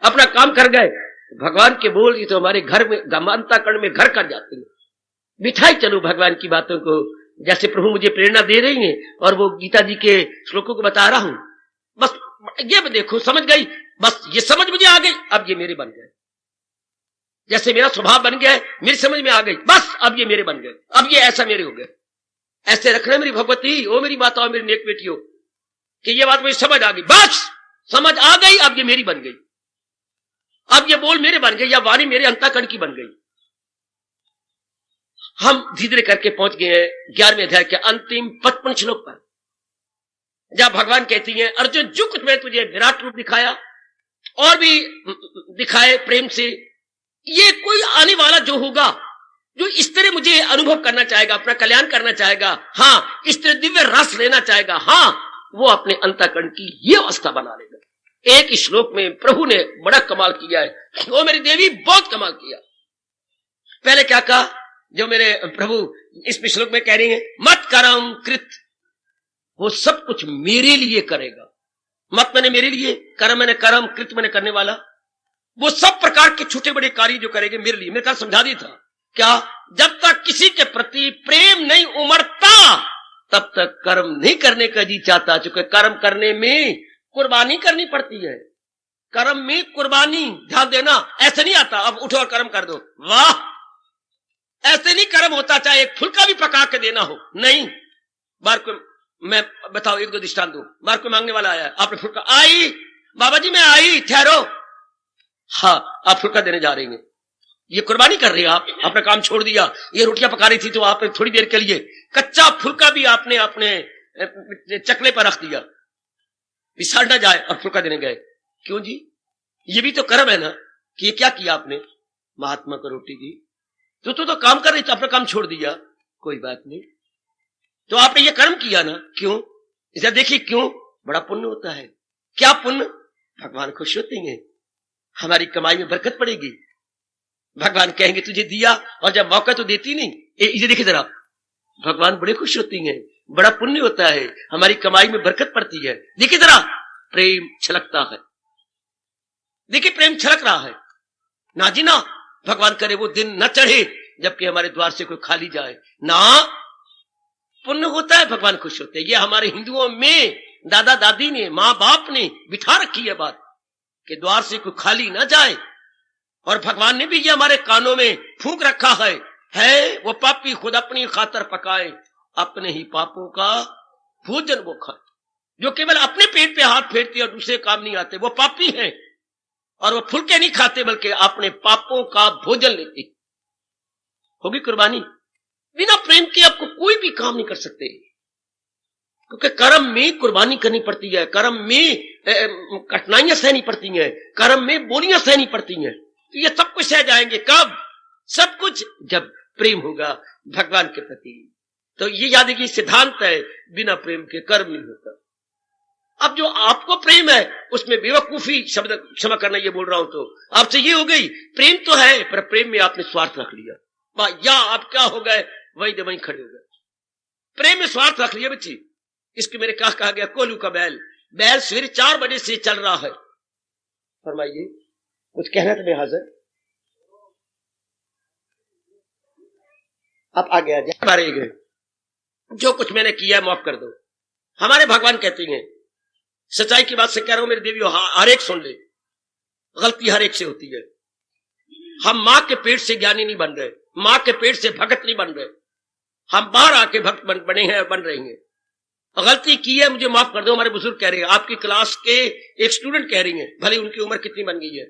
अपना काम कर गए। भगवान के बोल ये तो हमारे घर में गमांताकरण में घर कर जाते हैं। बिठाई चलो भगवान की बातों को, जैसे प्रभु मुझे प्रेरणा दे रही हैं और वो गीता जी के श्लोकों को बता रहा हूं। बस ये देखो समझ गई, बस ये समझ मुझे आ गई, अब ये मेरे बन गए। जैसे मेरा स्वभाव बन गया है, मेरी समझ में आ गई, बस अब ये मेरे बन गए, अब ये ऐसा मेरे हो गए। ऐसे रखना मेरी भगवती, ओ मेरी माताओं, मेरी नेक बेटियों, कि ये बात मुझे समझ आ गई, बस समझ आ गई, अब ये मेरी बन गई, अब ये बोल मेरे बन गए, या वाणी मेरे अंतःकरण की बन गई। हम धीरे करके पहुंच गए हैं 11वें अध्याय के अंतिम 55 श्लोक पर। जब भगवान कहती हैं अर्जुन जो कुछ मैं तुझे विराट रूप दिखाया और भी दिखाए प्रेम से, ये कोई आने वाला जो होगा जो इस तरह मुझे अनुभव करना चाहेगा, अपना कल्याण करना चाहेगा, हाँ इस तरह दिव्य रस लेना चाहेगा, हाँ वो अपने अंतःकरण की ये अवस्था बना लेगा। एक श्लोक में प्रभु ने बड़ा कमाल किया है, वो मेरी देवी बहुत कमाल किया। पहले क्या कहा, जो मेरे प्रभु इस श्लोक में कह रही हैं, मत करम कृत, वो सब कुछ मेरे लिए करेगा। मत मैंने मेरे लिए, कर्म मैंने कर्म, कृत मैंने करने वाला, वो सब प्रकार के छोटे बड़े कार्य जो करेंगे मेरे लिए। मेरे कल समझा दी था क्या, जब तक किसी के प्रति प्रेम नहीं उमड़ता तब तक कर्म नहीं करने का जी चाहता, चूंकि कर्म करने में कुर्बानी करनी पड़ती है। कर्म में कुर्बानी, ध्यान देना, ऐसे नहीं आता अब उठो और कर्म कर दो, वाह ऐसे नहीं कर्म होता, चाहे एक फुल्का भी पका के देना हो, नहीं। बार को मैं बताओ, एक दो दृष्टांत दो। बार को मांगने वाला आया, आपने फुल्का, आई बाबा जी मैं आई, ठहरो, हाँ आप फुल्का देने जा रही हैं, ये कुर्बानी कर रही है, आप अपना काम छोड़ दिया। ये रोटियां पका रही थी तो आपने थोड़ी देर के लिए कच्चा फुल्का भी आपने अपने चकले पर रख दिया, बिसाड़ ना जाए, और फुल्का देने गए। क्यों जी, ये भी तो कर्म है ना, कि ये क्या किया आपने, महात्मा को रोटी दी, तो काम कर रही थी, अपना काम छोड़ दिया, कोई बात नहीं, तो आपने ये कर्म किया ना, क्यों, इसे देखिए क्यों, बड़ा पुण्य होता है। क्या पुण्य, भगवान खुश होते हैं, हमारी कमाई में बरकत पड़ेगी। भगवान कहेंगे तुझे दिया, और जब मौका तो देती नहीं, इसे देखिए जरा, भगवान बड़े खुश होती हैं, बड़ा पुण्य होता है, हमारी कमाई में बरकत पड़ती है। देखिए जरा, प्रेम छलकता है, देखिए प्रेम छलक रहा है ना जी ना। भगवान करे वो दिन न चढ़े जबकि हमारे द्वार से कोई खाली जाए ना, पुण्य होता है, भगवान खुश होते हैं। ये हमारे हिंदुओं में दादा दादी ने, माँ बाप ने बिठा रखी है बात कि द्वार से कोई खाली ना जाए, और भगवान ने भी ये हमारे कानों में फूंक रखा है वो पापी खुद अपनी खातर पकाए, अपने ही पापों का भोजन वो खाए। जो केवल अपने पेट पे हाथ फेरते और दूसरे काम नहीं आते, वो पापी हैं, और वो फुलके नहीं खाते बल्कि अपने पापों का भोजन लेते। होगी कुर्बानी, बिना प्रेम के आपको कोई भी काम नहीं कर सकते, क्योंकि कर्म में कुर्बानी करनी पड़ती है, कर्म में कठिनाइयां सहनी पड़ती हैं, कर्म में बोलियां सहनी पड़ती हैं। तो ये सब कुछ सह जाएंगे कब, सब कुछ जब प्रेम होगा भगवान के प्रति। तो ये याद रखिए, सिद्धांत है, बिना प्रेम के कर्म नहीं होता। अब जो आपको प्रेम है उसमें बेवकूफी शब्द, क्षमा करना ये बोल रहा हूं, तो आपसे ये हो गई, प्रेम तो है पर प्रेम में आपने स्वार्थ रख लिया, या आप क्या हो गए, वहीं वहीं खड़े हो गए, प्रेम में स्वार्थ रख लिया बच्ची। इसके मेरे कहा गया, कोलू का बैल सवेरे 4 बजे से चल रहा है, फरमाइए कुछ कहना तो मैं हाजिर। आप आगे आ जाए, मारे गए, जो कुछ मैंने किया माफ कर दो। हमारे भगवान कहते हैं, सच्चाई की बात से कह रहा हूं मेरे देवियों, हर एक सुन ले, गलती हर एक से होती है। हम मां के पेट से ज्ञानी नहीं बन रहे, मां के पेट से भगत नहीं बन रहे, हम बाहर आके भक्त बने हैं और बन रहे हैं। गलती की है, मुझे माफ कर दो। हमारे बुजुर्ग कह रहे हैं, आपकी क्लास के एक स्टूडेंट कह रही है, भले उनकी उम्र कितनी बन गई है,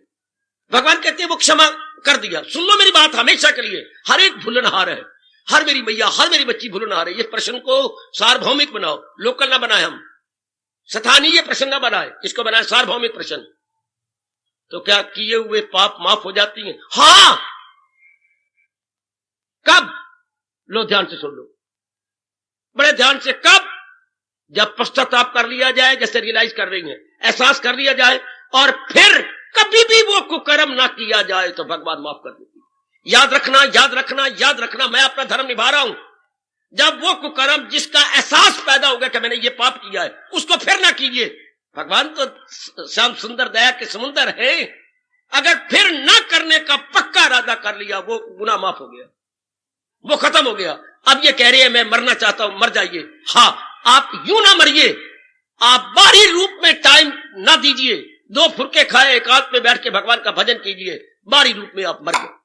भगवान कहते हैं वो क्षमा कर दिया। सुन लो मेरी बात हमेशा के लिए, हर एक भूलनहार है, हर मेरी मैया, हर मेरी बच्ची भूलनहार है। ये प्रश्न को सार्वभौमिक बनाओ, लोकल ना बनाए, हम स्थानीय ये प्रश्न ना बनाए, इसको बनाए सार्वभौमिक प्रश्न। तो क्या किए हुए पाप माफ हो जाती हैं? हाँ। कब? लो ध्यान से सुन लो, बड़े ध्यान से। कब? जब पश्चाताप कर लिया जाए, जैसे रियलाइज कर रही है, एहसास कर लिया जाए, और फिर कभी भी वो कुकर्म ना किया जाए तो भगवान माफ कर देती। याद रखना, याद रखना, याद रखना, मैं अपना धर्म निभा रहा हूं। जब वो कुकर्म जिसका एहसास पैदा हो गया कि मैंने ये पाप किया है, उसको फिर ना कीजिए। भगवान तो श्याम सुंदर दया के समुंदर है, अगर फिर ना करने का पक्का इरादा कर लिया, वो गुनाह माफ हो गया, वो खत्म हो गया। अब ये कह रहे हैं मैं मरना चाहता हूं, मर जाइए। हाँ, आप यूं ना मरिए, आप बाहरी रूप में टाइम ना दीजिए, 2 फुलके खाए, एकांत में बैठ के भगवान का भजन कीजिए, बाहरी रूप में आप मर गए।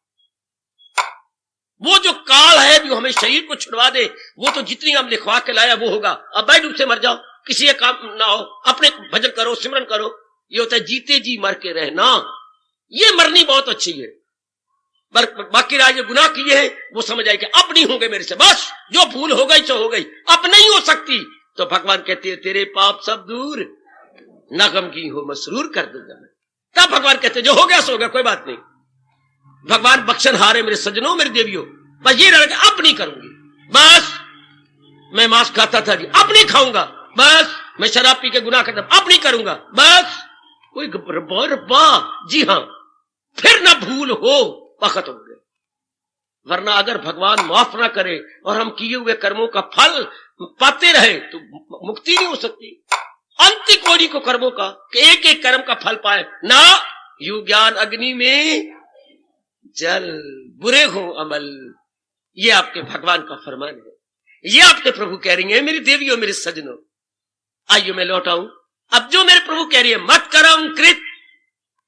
वो जो काल है जो हमें शरीर को छुड़वा दे, वो तो जितनी हम लिखवा के लाया वो होगा। अब बाहरी रूप से मर जाओ, किसी का काम ना हो, अपने भजन करो, सिमरन करो। ये होता है जीते जी मर के रहना, ये मरनी बहुत अच्छी है। पर बाकी राज गुनाह किए हैं, वो समझ आए कि अब नहीं होंगे मेरे से, बस जो भूल हो गई सो हो गई, अब नहीं हो सकती। तो भगवान कहते हैं तेरे पाप सब दूर, ना गम की हो मसरूर कर दूंगा मैं। तब भगवान कहते हैं जो हो गया सो हो गया, कोई बात नहीं। भगवान बख्शन हारे मेरे सज्जनों, मेरे देवियों, बस ये लड़के अब नहीं करूंगी, बस मैं मांस खाता था जी अब नहीं खाऊंगा, बस मैं शराब पी के गुनाह करता अब नहीं करूंगा, बस कोई रब्बा जी हाँ, फिर ना भूल हो वक्त हो गए। वरना अगर भगवान माफ ना करे और हम किए हुए कर्मों का फल पाते रहे तो मुक्ति नहीं हो सकती। अंत कोड़ी को कर्मों का कि एक एक कर्म का फल पाए ना, यू ज्ञान अग्नि में जल, बुरे हो अमल। ये आपके भगवान का फरमान है, ये आपके प्रभु कह रही है मेरी देवियों, मेरे सजनों। आइए मैं लौट आऊं। अब जो मेरे प्रभु कह रही है मत करम कृत,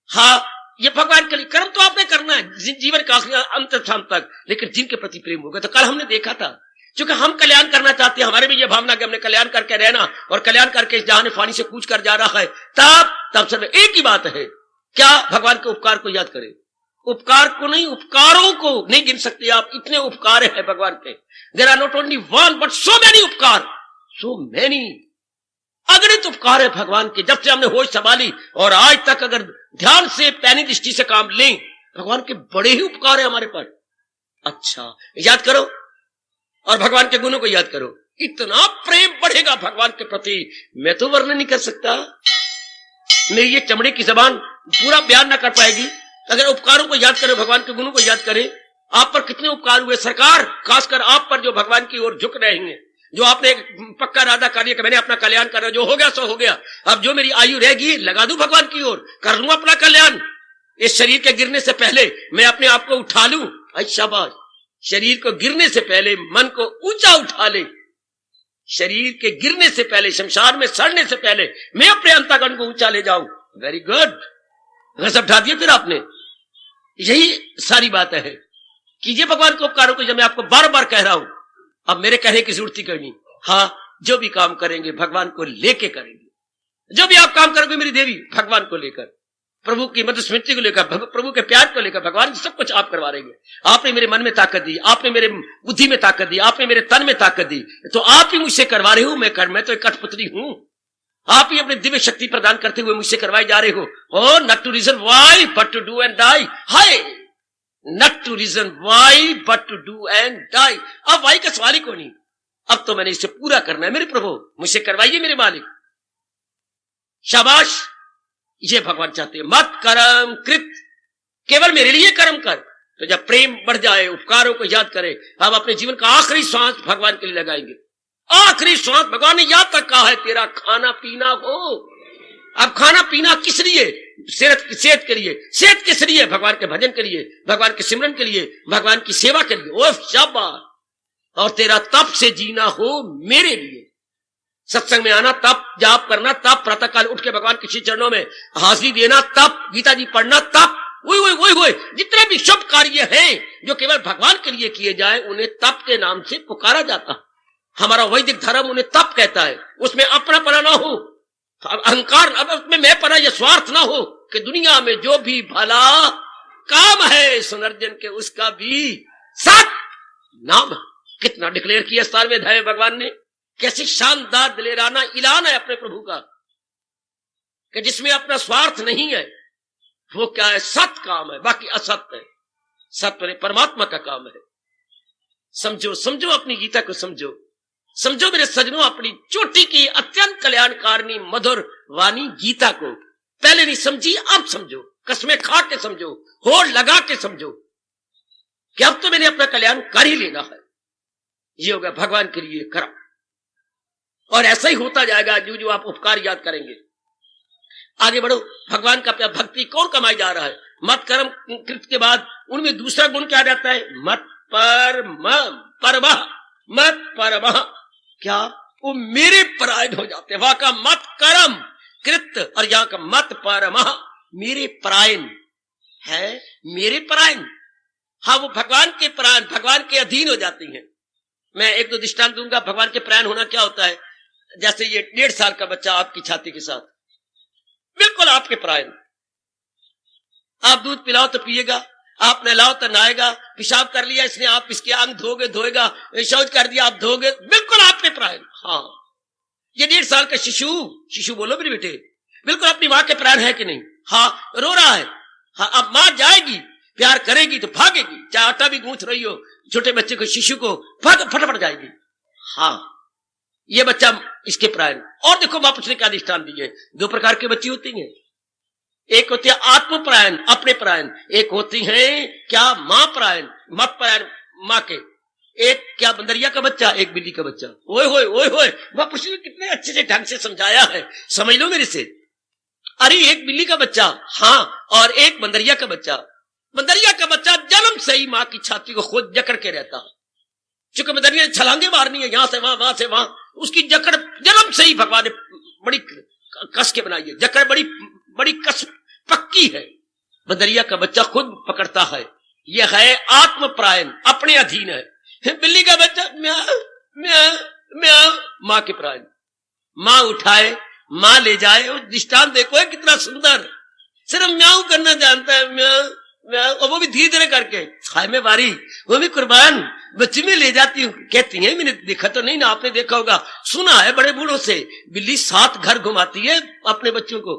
हाँ ये भगवान के लिए कर्म तो आपने करना है जीवन का अंत शाम तक, लेकिन जिनके प्रति प्रेम होगा। तो कल हमने देखा था, क्योंकि हम कल्याण करना चाहते हैं, हमारे में ये भावना कि हमने कल्याण करके रहना और कल्याण करके इस जहां फानी से कूच कर जा रहा है, तब सब एक ही बात है, क्या भगवान के उपकार को याद करें। उपकार को नहीं, उपकारों को नहीं गिन सकते आप, इतने उपकार है भगवान के। There are not only one but so many उपकार, सो मेनी, अगणित उपकार है भगवान के। जब से हमने होश संभाली और आज तक अगर ध्यान से पैनी दृष्टि से काम लें, भगवान के बड़े ही उपकार है हमारे पर। अच्छा याद करो और भगवान के गुणों को याद करो, इतना प्रेम बढ़ेगा भगवान के प्रति, मैं तो वर्णन नहीं कर सकता, मेरी ये चमड़े की जबान पूरा बयान ना कर पाएगी। अगर उपकारों को याद करें, भगवान के गुणों को याद करें, आप पर कितने उपकार हुए। सरकार खासकर आप पर जो भगवान की ओर झुक रहे हैं, जो आपने एक पक्का इरादा कर लिया कि मैंने अपना कल्याण करना, जो हो गया सो हो गया, अब जो मेरी आयु रहेगी लगा दूं भगवान की ओर, कर लूं अपना कल्याण। इस शरीर के गिरने से पहले मैं अपने आप को उठा लूं, शाबाश, शरीर को गिरने से पहले मन को ऊंचा उठा ले, शरीर के गिरने से पहले, शमशान में सड़ने से पहले मैं अपने अंतःकरण को ऊंचा ले जाऊं। वेरी गुड, गजब ढा दिया फिर आपने। यही सारी बात है, कीजिए भगवान के उपकारों को, जब मैं आपको बार बार कह रहा हूं, अब मेरे कहने की जरूरत ही करनी। हाँ, जो भी काम करेंगे भगवान को लेके करेंगे, जो भी आप काम करोगे मेरी देवी भगवान को लेकर, प्रभु की मधुर स्मृति को लेकर, प्रभु के प्यार को लेकर, भगवान सब कुछ आप करवा रहेंगे। आपने मेरे मन में ताकत दी, आपने मेरे बुद्धि में ताकत दी, आपने मेरे तन में ताकत दी, तो आप ही मुझसे करवा रहे हो। मैं तो एक कठपुतली हूं, आप ही अपनी दिव्य शक्ति प्रदान करते हुए मुझसे करवाए जा रहे हो। Oh not to reason why but to do and die, hi not to reason why but to do and die. अब वाई का सवाल ही को नहीं, अब तो मैंने इसे पूरा करना है मेरे प्रभु, मुझसे करवाइए मेरे मालिक। शाबाश, ये भगवान चाहते हैं। मत कर्म कृत, केवल मेरे लिए कर्म कर। तो जब प्रेम बढ़ जाए, उपकारों को याद करे, हम अपने जीवन का आखिरी श्वास भगवान के लिए लगाएंगे। आखिरी श्वास भगवान ने याद तक कहा है तेरा खाना पीना हो। अब खाना पीना किस लिए? सेहत के लिए। सेहत किस लिए? भगवान के भजन के लिए, भगवान के सिमरन के लिए, भगवान की सेवा के लिए। ओह शाबाश। और तेरा तप से जीना हो मेरे लिए, सत्संग में आना, तप जाप करना, तप प्रातःकाल उठ के भगवान के श्री चरणों में हाजिरी देना, तप गीता जी पढ़ना, तप वो जितने भी शुभ कार्य हैं जो केवल भगवान के लिए किए जाए, उन्हें तप के नाम से पुकारा जाता। हमारा वैदिक धर्म उन्हें तप कहता है। उसमें अपना पना ना हो, अहंकार, अब उसमें मैं पना या स्वार्थ ना हो, कि दुनिया में जो भी भला काम है सुनर्जन के, उसका भी सत नाम। कितना डिक्लेयर किया 17वें अध्याय में भगवान ने, कैसी शानदार दिलेराना ऐलान है अपने प्रभु का, कि जिसमें अपना स्वार्थ नहीं है, वो क्या है? सत काम है, बाकी असत्य है। सत्य परमात्मा का काम है। समझो, समझो, अपनी गीता को समझो, समझो मेरे सजनों, अपनी चोटी की अत्यंत कल्याणकारिणी मधुर वाणी गीता को पहले नहीं समझी, अब समझो, कसमें खा के समझो, होड़ लगा के समझो कि अब तो मैंने अपना कल्याण कर ही लेना है। ये होगा भगवान के लिए कर्म, और ऐसा ही होता जाएगा जो जो आप उपकार याद करेंगे। आगे बढ़ो। भगवान का भक्ति कौन कमाई जा रहा है? मत कर्म कृत के बाद उनमें दूसरा गुण क्या रहता है? मत परमः, मत परमः, क्या? वो मेरे परायण हो जाते हैं। वहां का मत कर्म कृत और यहां का मत परमः, मेरे परायण है, मेरे परायण। हाँ, वो भगवान के परायण, भगवान के अधीन हो जाती हैं। मैं एक दो दृष्टांत दूंगा। भगवान के परायण होना क्या होता है? जैसे ये 1.5 साल का बच्चा आपकी छाती के साथ, बिल्कुल आपके परायण। आप दूध पिलाओ तो पिएगा, आप नहलाओ तो नहाएगा, पेशाब कर लिया इसने, आप इसके अंग धोएगा, शौच कर दिया आप धोगे, बिल्कुल आपके परायण। हाँ, ये 1.5 साल का शिशु बोलो मेरे बेटे, बिल्कुल अपनी माँ के प्राण है कि नहीं? हाँ, रो रहा है। हाँ, अब माँ जाएगी, प्यार करेगी तो भागेगी, चाहे आटा भी गूंथ रही हो, छोटे बच्चे को, शिशु को फटाफट जाएगी। हाँ, ये बच्चा इसके प्राण। और देखो वापस ने क्या अधिष्ठान दी है। 2 प्रकार की बच्ची होती हैं, एक होती है आत्म प्राण, अपने प्राण, एक होती है क्या माँ प्राण, मत प्राण माँ के। एक क्या बंदरिया का बच्चा, एक बिल्ली का बच्चा। ओए होए ओए होए, वापस ने कितने अच्छे से ढंग से समझाया है, समझ लो मेरे से। अरे एक बिल्ली का बच्चा, हाँ, और एक बंदरिया का बच्चा। बंदरिया का बच्चा जन्म से ही माँ की छाती को खुद जकड़ के रहता है। चूंकि बंदरिया ने छलांगे मारनी है, यहां से वहां से वहां, उसकी जकड़ जन्म से ही भगवान ने बड़ी कस के बनाई है। जकड़ बड़ी कस पक्की है। बंदरिया का बच्चा खुद पकड़ता है, यह है आत्म प्रायण, अपने अधीन है। बिल्ली का बच्चा म्याऊ म्याऊ म्याऊ, माँ के प्राण। माँ उठाए, माँ ले जाए। और दृष्टांत देखो है कितना सुंदर, सिर्फ म्याऊ करना जानता है, म्याऊ म्याऊ, और वो भी धीरे धीरे करके। हाय में बारी, वो भी कुर्बान बच्ची में ले जाती हूँ। कहती है, मैंने देखा तो नहीं ना, आपने देखा होगा, सुना है बड़े बूढ़ों से, बिल्ली 7 घर घुमाती है अपने बच्चों को।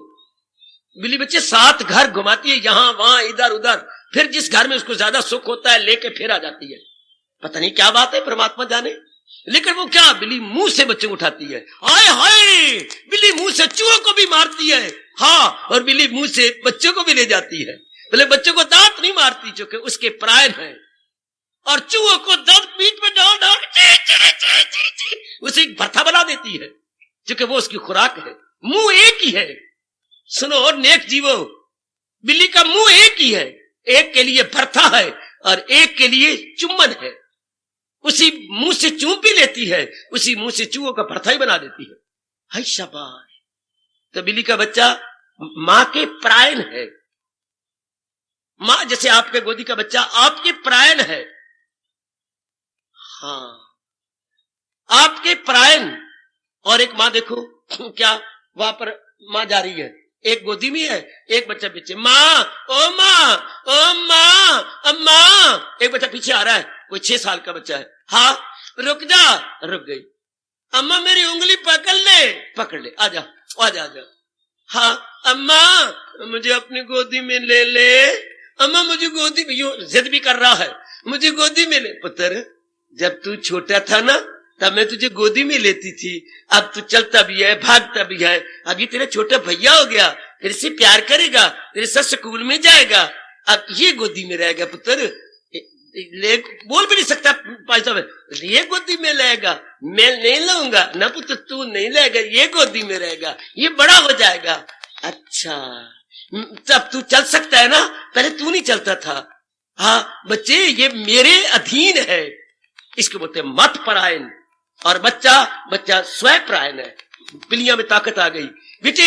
बिल्ली बच्चे 7 घर घुमाती है, यहां वहां इधर उधर, फिर जिस घर में उसको ज्यादा सुख होता है लेके फिर आ जाती है। पता नहीं क्या बात है, परमात्मा जाने। लेकिन वो क्या, बिल्ली मुंह से बच्चे उठाती है। हाय हाय, बिल्ली मुंह से चूहों को भी मारती है। हाँ, और बिल्ली मुंह से बच्चों को भी ले जाती है। बोले बच्चों को दांत नहीं मारती, क्योंकि उसके प्राण है। और चूहों को दांत पीठ में डाल डाल उसे एक भरथा बना देती है, क्योंकि वो उसकी खुराक है। मुंह एक ही है। सुनो नेक जीवो, बिल्ली का मुंह एक ही है, एक के लिए भरथा है और एक के लिए चुम्बन है। उसी मुंह से चूम भी लेती है, उसी मुंह से चूहों का भरथा ही बना देती है। हाय शाबाश। तो बिल्ली का बच्चा मां के प्राण है। मां जैसे आपके गोदी का बच्चा आपके प्राण है। हाँ, आपके प्राण। और एक मां देखो क्या, वहां पर मां जा रही है, एक गोदी में है, एक बच्चा पीछे। माँ, ओ माँ, ओ माँ, अम्मा। एक बच्चा पीछे आ रहा है, कोई 6 साल का बच्चा है। हाँ, रुक जा, रुक गई। अम्मा मेरी उंगली पकड़ ले, पकड़ ले, आजा आजा आजा। हाँ अम्मा, मुझे अपनी गोदी में ले ले। अम्मा मुझे गोदी में, यूं जिद भी कर रहा है, मुझे गोदी में ले। पुत्र, जब तू छोटा था ना, तब मैं तुझे गोदी में लेती थी। अब तू चलता भी है, भागता भी है, अभी तेरा छोटा भैया हो गया, तेरे से प्यार करेगा, तेरे साथ स्कूल में जाएगा, अब ये गोदी में रहेगा। पुत्र ले, बोल भी नहीं सकता भाई साहब, ये गोदी में रहेगा, मैं नहीं लाऊंगा ना। पुत्र तू नहीं लेगा, ये गोदी में रहेगा, ये बड़ा हो जाएगा। अच्छा, तब तू चल सकता है ना, पहले तू नहीं चलता था। हाँ बच्चे, ये मेरे अधीन है। इसको बोलते हैं मत परायण। और बच्चा स्वयं प्रायण है। बिल्लियां में ताकत आ गई बेटे,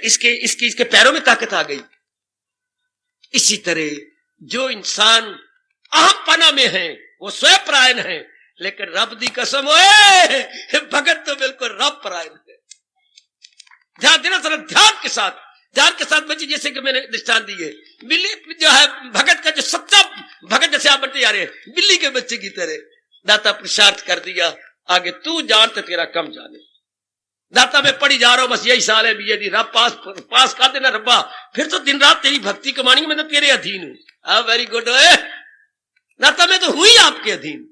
इसके पैरों में ताकत आ गई। इसी तरह जो इंसान अहमपना में है वो स्वयं प्रायण है, लेकिन रब दी कसम, ओए भगत तो बिल्कुल रब प्रायण है। ध्यान देना जरा, ध्यान के साथ बच्चे, जैसे कि मैंने दृष्टांत दी है। बिल्ली जो है भगत का, जो सच्चा भगत जैसे आप बनते जा रहे हैं, बिल्ली के बच्चे की तरह। दाता पुरुषार्थ कर दिया, आगे तू जान तो तेरा कम जाने। दाता में पढ़ी जा रहा हूं, बस यही साल है बीएडी, रब पास कर देना रब्बा, फिर तो दिन रात तेरी भक्ति कमानी, मैं तो तेरे अधीन हूं। Very good. दाता मैं तो हुई आपके अधीन।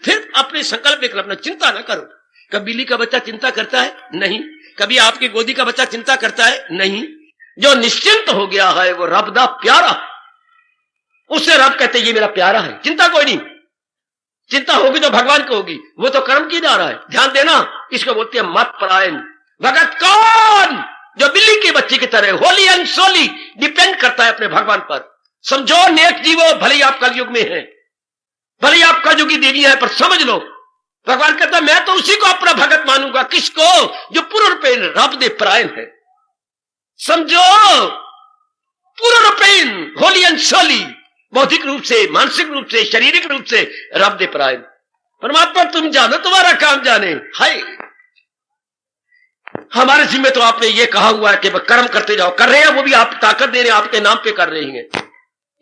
फिर अपने संकल्प में अपना चिंता ना करो। कभी बिल्ली का बच्चा चिंता करता है? नहीं। कभी आपकी गोदी का बच्चा चिंता करता है? नहीं। जो निश्चिंत हो गया है वो रब दा प्यारा, उससे रब कहते ये मेरा प्यारा है, चिंता कोई नहीं। चिंता होगी तो भगवान को होगी, वो तो कर्म की जा रहा है। ध्यान देना, इसको बोलते हैं मत परायण। भगत कौन? जो बिल्ली के बच्चे की तरह होली एंड सोली डिपेंड करता है अपने भगवान पर। समझो नेक जीवो, भले ही आप कलयुग में हैं, भले ही आप कलयुगी देवी है, पर समझ लो भगवान कहता मैं तो उसी को अपना भगत मानूंगा। किसको? जो पूर्ण रूपेण रब दे प्रायण है। समझो, पूर्ण रूपेण होली एंड सोली, बौद्धिक रूप से, मानसिक रूप से, शारीरिक रूप से रब दे प्रायण। परमात्मा तुम जानो, तुम्हारा काम जाने। हाय, हमारे जिम्मे तो आपने ये कहा हुआ है कि कर्म करते जाओ, कर रहे हैं, वो भी आप ताकत दे रहे हैं, आपके नाम पे कर रही हैं।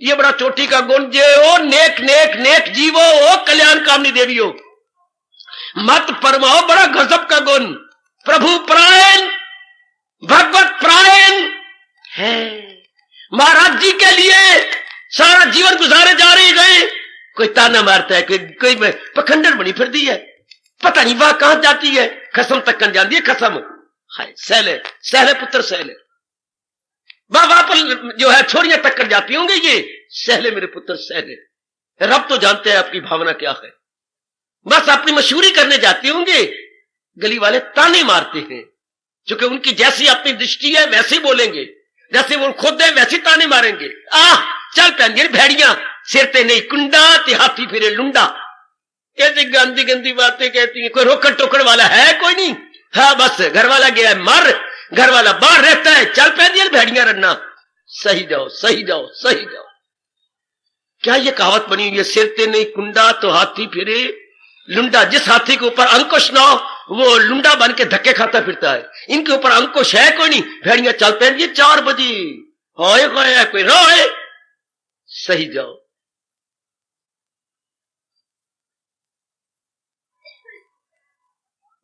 ये बड़ा चोटी का गुण जे ओ नेक नेक नेक जीवो, ओ कल्याण कामनी देवी हो, मत परमाओ, बड़ा गजब का गुण। प्रभु परायण, भगवत परायण है। महाराज जी के लिए सारा जीवन गुजारे जा रहे गए, कोई ताना मारता है, कोई पखंडन बनी फिरती है, पता नहीं वह कहां जाती है, खसम तक जाती है, खसम हाय सहले सहले पुत्र सहले, वहां पर जो है छोरियां तक कर जाती होंगे, ये सहले मेरे पुत्र सहले। रब तो जानते हैं आपकी भावना क्या है, बस अपनी मशहूरी करने जाते होंगे, गली वाले ताने मारते हैं, क्योंकि उनकी जैसी अपनी दृष्टि है वैसे बोलेंगे, जैसे वो खुद है वैसे ताने मारेंगे। चल पैंगे भेड़ियां सिरते नहीं कुंडा ते हाथी फिरे लुंडा, ऐसी गंदी गंदी बातें कहती हैं। कोई रोकड़ टोकड़ वाला है कोई नहीं, हाँ बस घर वाला गया है मर, घर वाला बाहर रहता है, चल पैंगे भेड़ियां रखना, सही जाओ सही जाओ सही जाओ। क्या ये कहावत बनी हुई है, सिरते नहीं कुंडा तो हाथी फिरे लुंडा। जिस हाथी के ऊपर अंकुश ना हो वो लुंडा बन के धक्के खाता फिरता है, इनके ऊपर अंकुश है कोई नहीं, भेड़ियां चल पैंगी 4 बजे होए कोई रोए, सही जाओ।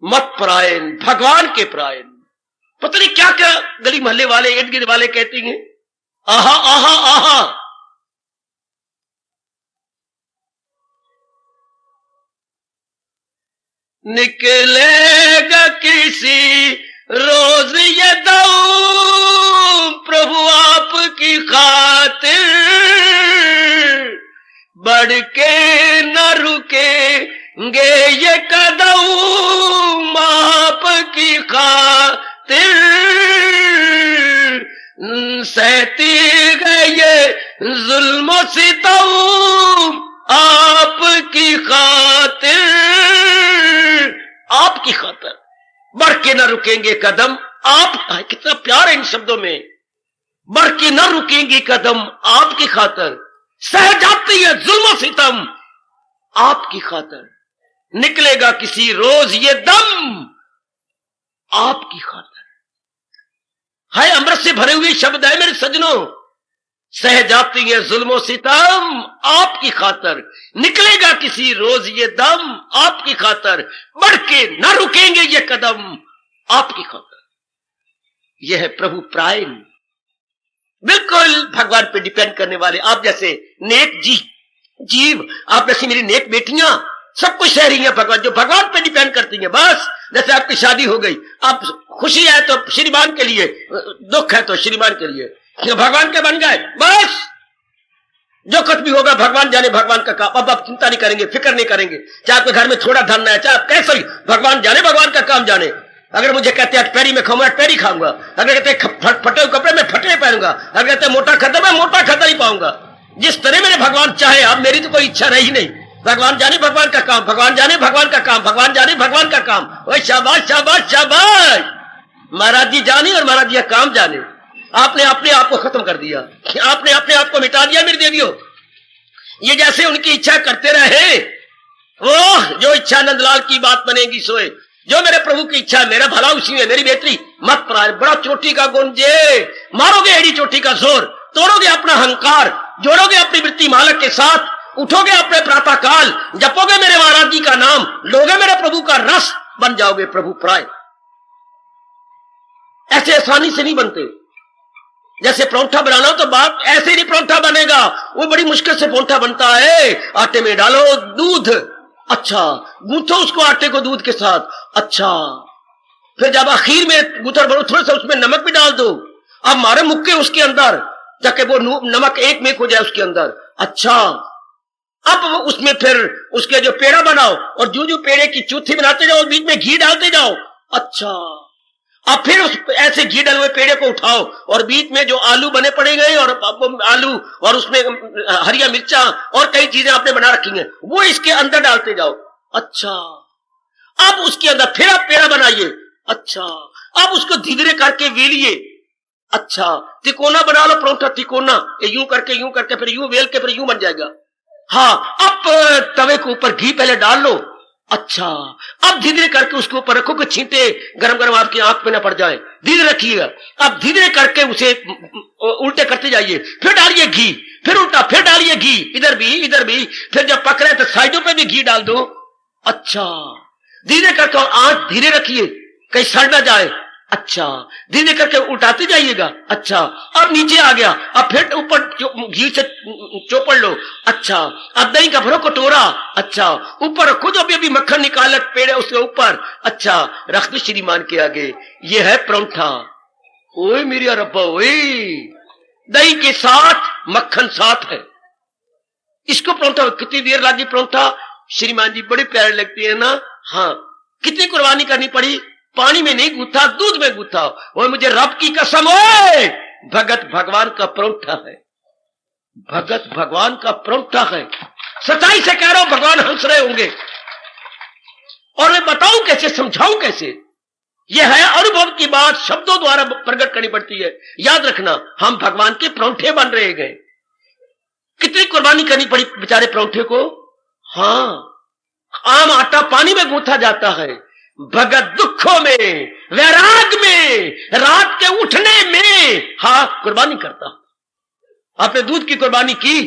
मत परायण, भगवान के परायण। पता नहीं क्या क्या गली मोहल्ले वाले इर्द गिर्द वाले कहते हैं, आहा आहा आहा। निकलेगा किसी रोज ये दम प्रभु आपकी खातिर, बढ़ के न रुकेंगे ये कदम आपकी खातिर, सहती गए जुल्म सितम आपकी खातिर, आपकी खातिर बढ़ के न रुकेंगे कदम आप। कितना प्यार है इन शब्दों में, बढ़ के न रुकेंगे कदम आपकी खातिर, सह जाती है जुल्म सितम आपकी खातिर, निकलेगा किसी रोज ये दम आपकी खातिर। है अमृत से भरे हुए शब्द है मेरे सजनों, सह जाती है जुल्म सितम आपकी खातिर, निकलेगा किसी रोज ये दम आपकी खातिर, बढ़ के न रुकेंगे ये कदम आपकी खातिर। यह है प्रभु परायण, बिल्कुल भगवान पे डिपेंड करने वाले। आप जैसे नेक जीव, आप जैसी मेरी नेक बेटियां सब कुछ सह रही हैं भगवान, जो भगवान पे डिपेंड करती हैं। बस जैसे आपकी शादी हो गई, आप खुशी है तो श्रीमान के लिए, दुख है तो श्रीमान के लिए, भगवान के बन गए, बस जो कुछ भी होगा भगवान जाने, भगवान का काम। अब आप चिंता नहीं करेंगे, फिक्र नहीं करेंगे, चाहे आपके घर में थोड़ा धन है, चाहे आप कैसे ही, भगवान जाने, भगवान का काम जाने। अगर मुझे कहते हैं पैरी में खाऊंगा पैरी खाऊंगा, अगर कहते फटे कपड़े में फटे पहनूंगा, अगर कहते मोटा खाता मैं मोटा खाता ही पाऊंगा, जिस तरह मेरे भगवान चाहे। अब मेरी तो कोई इच्छा रही नहीं, भगवान जाने भगवान का काम, भगवान जाने भगवान का काम, भगवान जाने भगवान का काम। ओए शाबाश शाबाश शाबाश, महाराज जी जाने और महाराज जी काम जाने। आपने अपने आप को खत्म कर दिया, आपने अपने आप को मिटा दिया मेरी देवियों। ये जैसे उनकी इच्छा करते रहे, वो जो इच्छा नंदलाल की बात बनेगी सोए, जो मेरे प्रभु की इच्छा मेरा भला उसी में। मेरी बेटी मत प्राय, बड़ा चोटी का गुंजे, मारोगे एड़ी चोटी का जोर, तोड़ोगे अपना अहंकार, जोड़ोगे अपनी वृत्ति मालक के साथ, उठोगे अपने प्रातः काल, जपोगे मेरे महाराज जी का नाम, लोगे मेरे प्रभु का रस, बन जाओगे प्रभु प्राय। ऐसे आसानी से नहीं बनते। जैसे परोंठा बनाना हो तो बात ऐसे नहीं परोंठा बनेगा, वो बड़ी मुश्किल से परोंठा बनता है। आटे में डालो दूध, अच्छा गूंथो उसको आटे को दूध के साथ, अच्छा फिर जब आखिर में गूंथर बनो थोड़ा सा उसमें नमक भी डाल दो, अब मारे मुक्के उसके अंदर जाके वो नमक एक मेक हो जाए उसके अंदर, अच्छा अब उसमें फिर उसके जो पेड़ा बनाओ और जो जो पेड़े की चूथी बनाते जाओ, बीच में घी डालते जाओ, अच्छा अब फिर उस ऐसे घी डले हुए पेड़े को उठाओ और बीच में जो आलू बने पड़े गए और आलू और उसमें हरिया मिर्चा और कई चीजें आपने बना रखी हैं, वो इसके अंदर डालते जाओ, अच्छा अब उसके अंदर फिर आप पेड़ा बनाइए, अच्छा अब उसको धीरे करके वेलिए, अच्छा तिकोना बना लो परोंठा, तिकोना यूं करके फिर यूं वेल के फिर यूं बन जाएगा। हाँ अब तवे के ऊपर घी पहले डाल लो, अच्छा अब धीरे करके उसके ऊपर रखो कि छींटे गरम गरम आपकी आंख पे न पड़ जाए, धीरे रखिएगा। अब धीरे करके उसे उल्टे करते जाइए, फिर डालिए घी, फिर उल्टा, फिर डालिए घी, इधर भी, फिर जब पक रहे तो साइडों पे भी घी डाल दो, अच्छा धीरे करके और आंख धीरे रखिए, कहीं सड़ ना जाए। अच्छा, धीरे करके उठाते जाइएगा। अच्छा, अब नीचे आ गया, अब फिर ऊपर घी से चोपड़ लो। अच्छा, अब दही का भरो कटोरा। अच्छा, ऊपर रखो, जो अभी अभी मक्खन निकाल पेड़े उसके ऊपर। अच्छा, रख दो श्रीमान के आगे। ये है परौंठा। ओए मेरी रब्बा, ओए दही के साथ मक्खन साथ है। इसको परौंठा, कितनी देर लगी परौंठा? श्रीमान जी बड़े प्यारे लगते हैं ना। हाँ, कितनी कुर्बानी करनी पड़ी, पानी में नहीं गूथा, दूध में गूथा। वो मुझे रब की कसम, ओए भगत भगवान का परौंठा है, भगत भगवान का परौंठा है। सच्चाई से कह रहा हूं, भगवान हंस रहे होंगे। और मैं बताऊं कैसे, समझाऊं कैसे? यह है अनुभव की बात, शब्दों द्वारा प्रकट करनी पड़ती है। याद रखना, हम भगवान के परौंठे बन रहे गए। कितनी कुर्बानी करनी पड़ी बेचारे परौंठे को। हाँ, आम आटा पानी में गूंथा जाता है, भगत दुखों में, वैराग में, रात के उठने में हाँ कुर्बानी करता। आपने दूध की कुर्बानी की,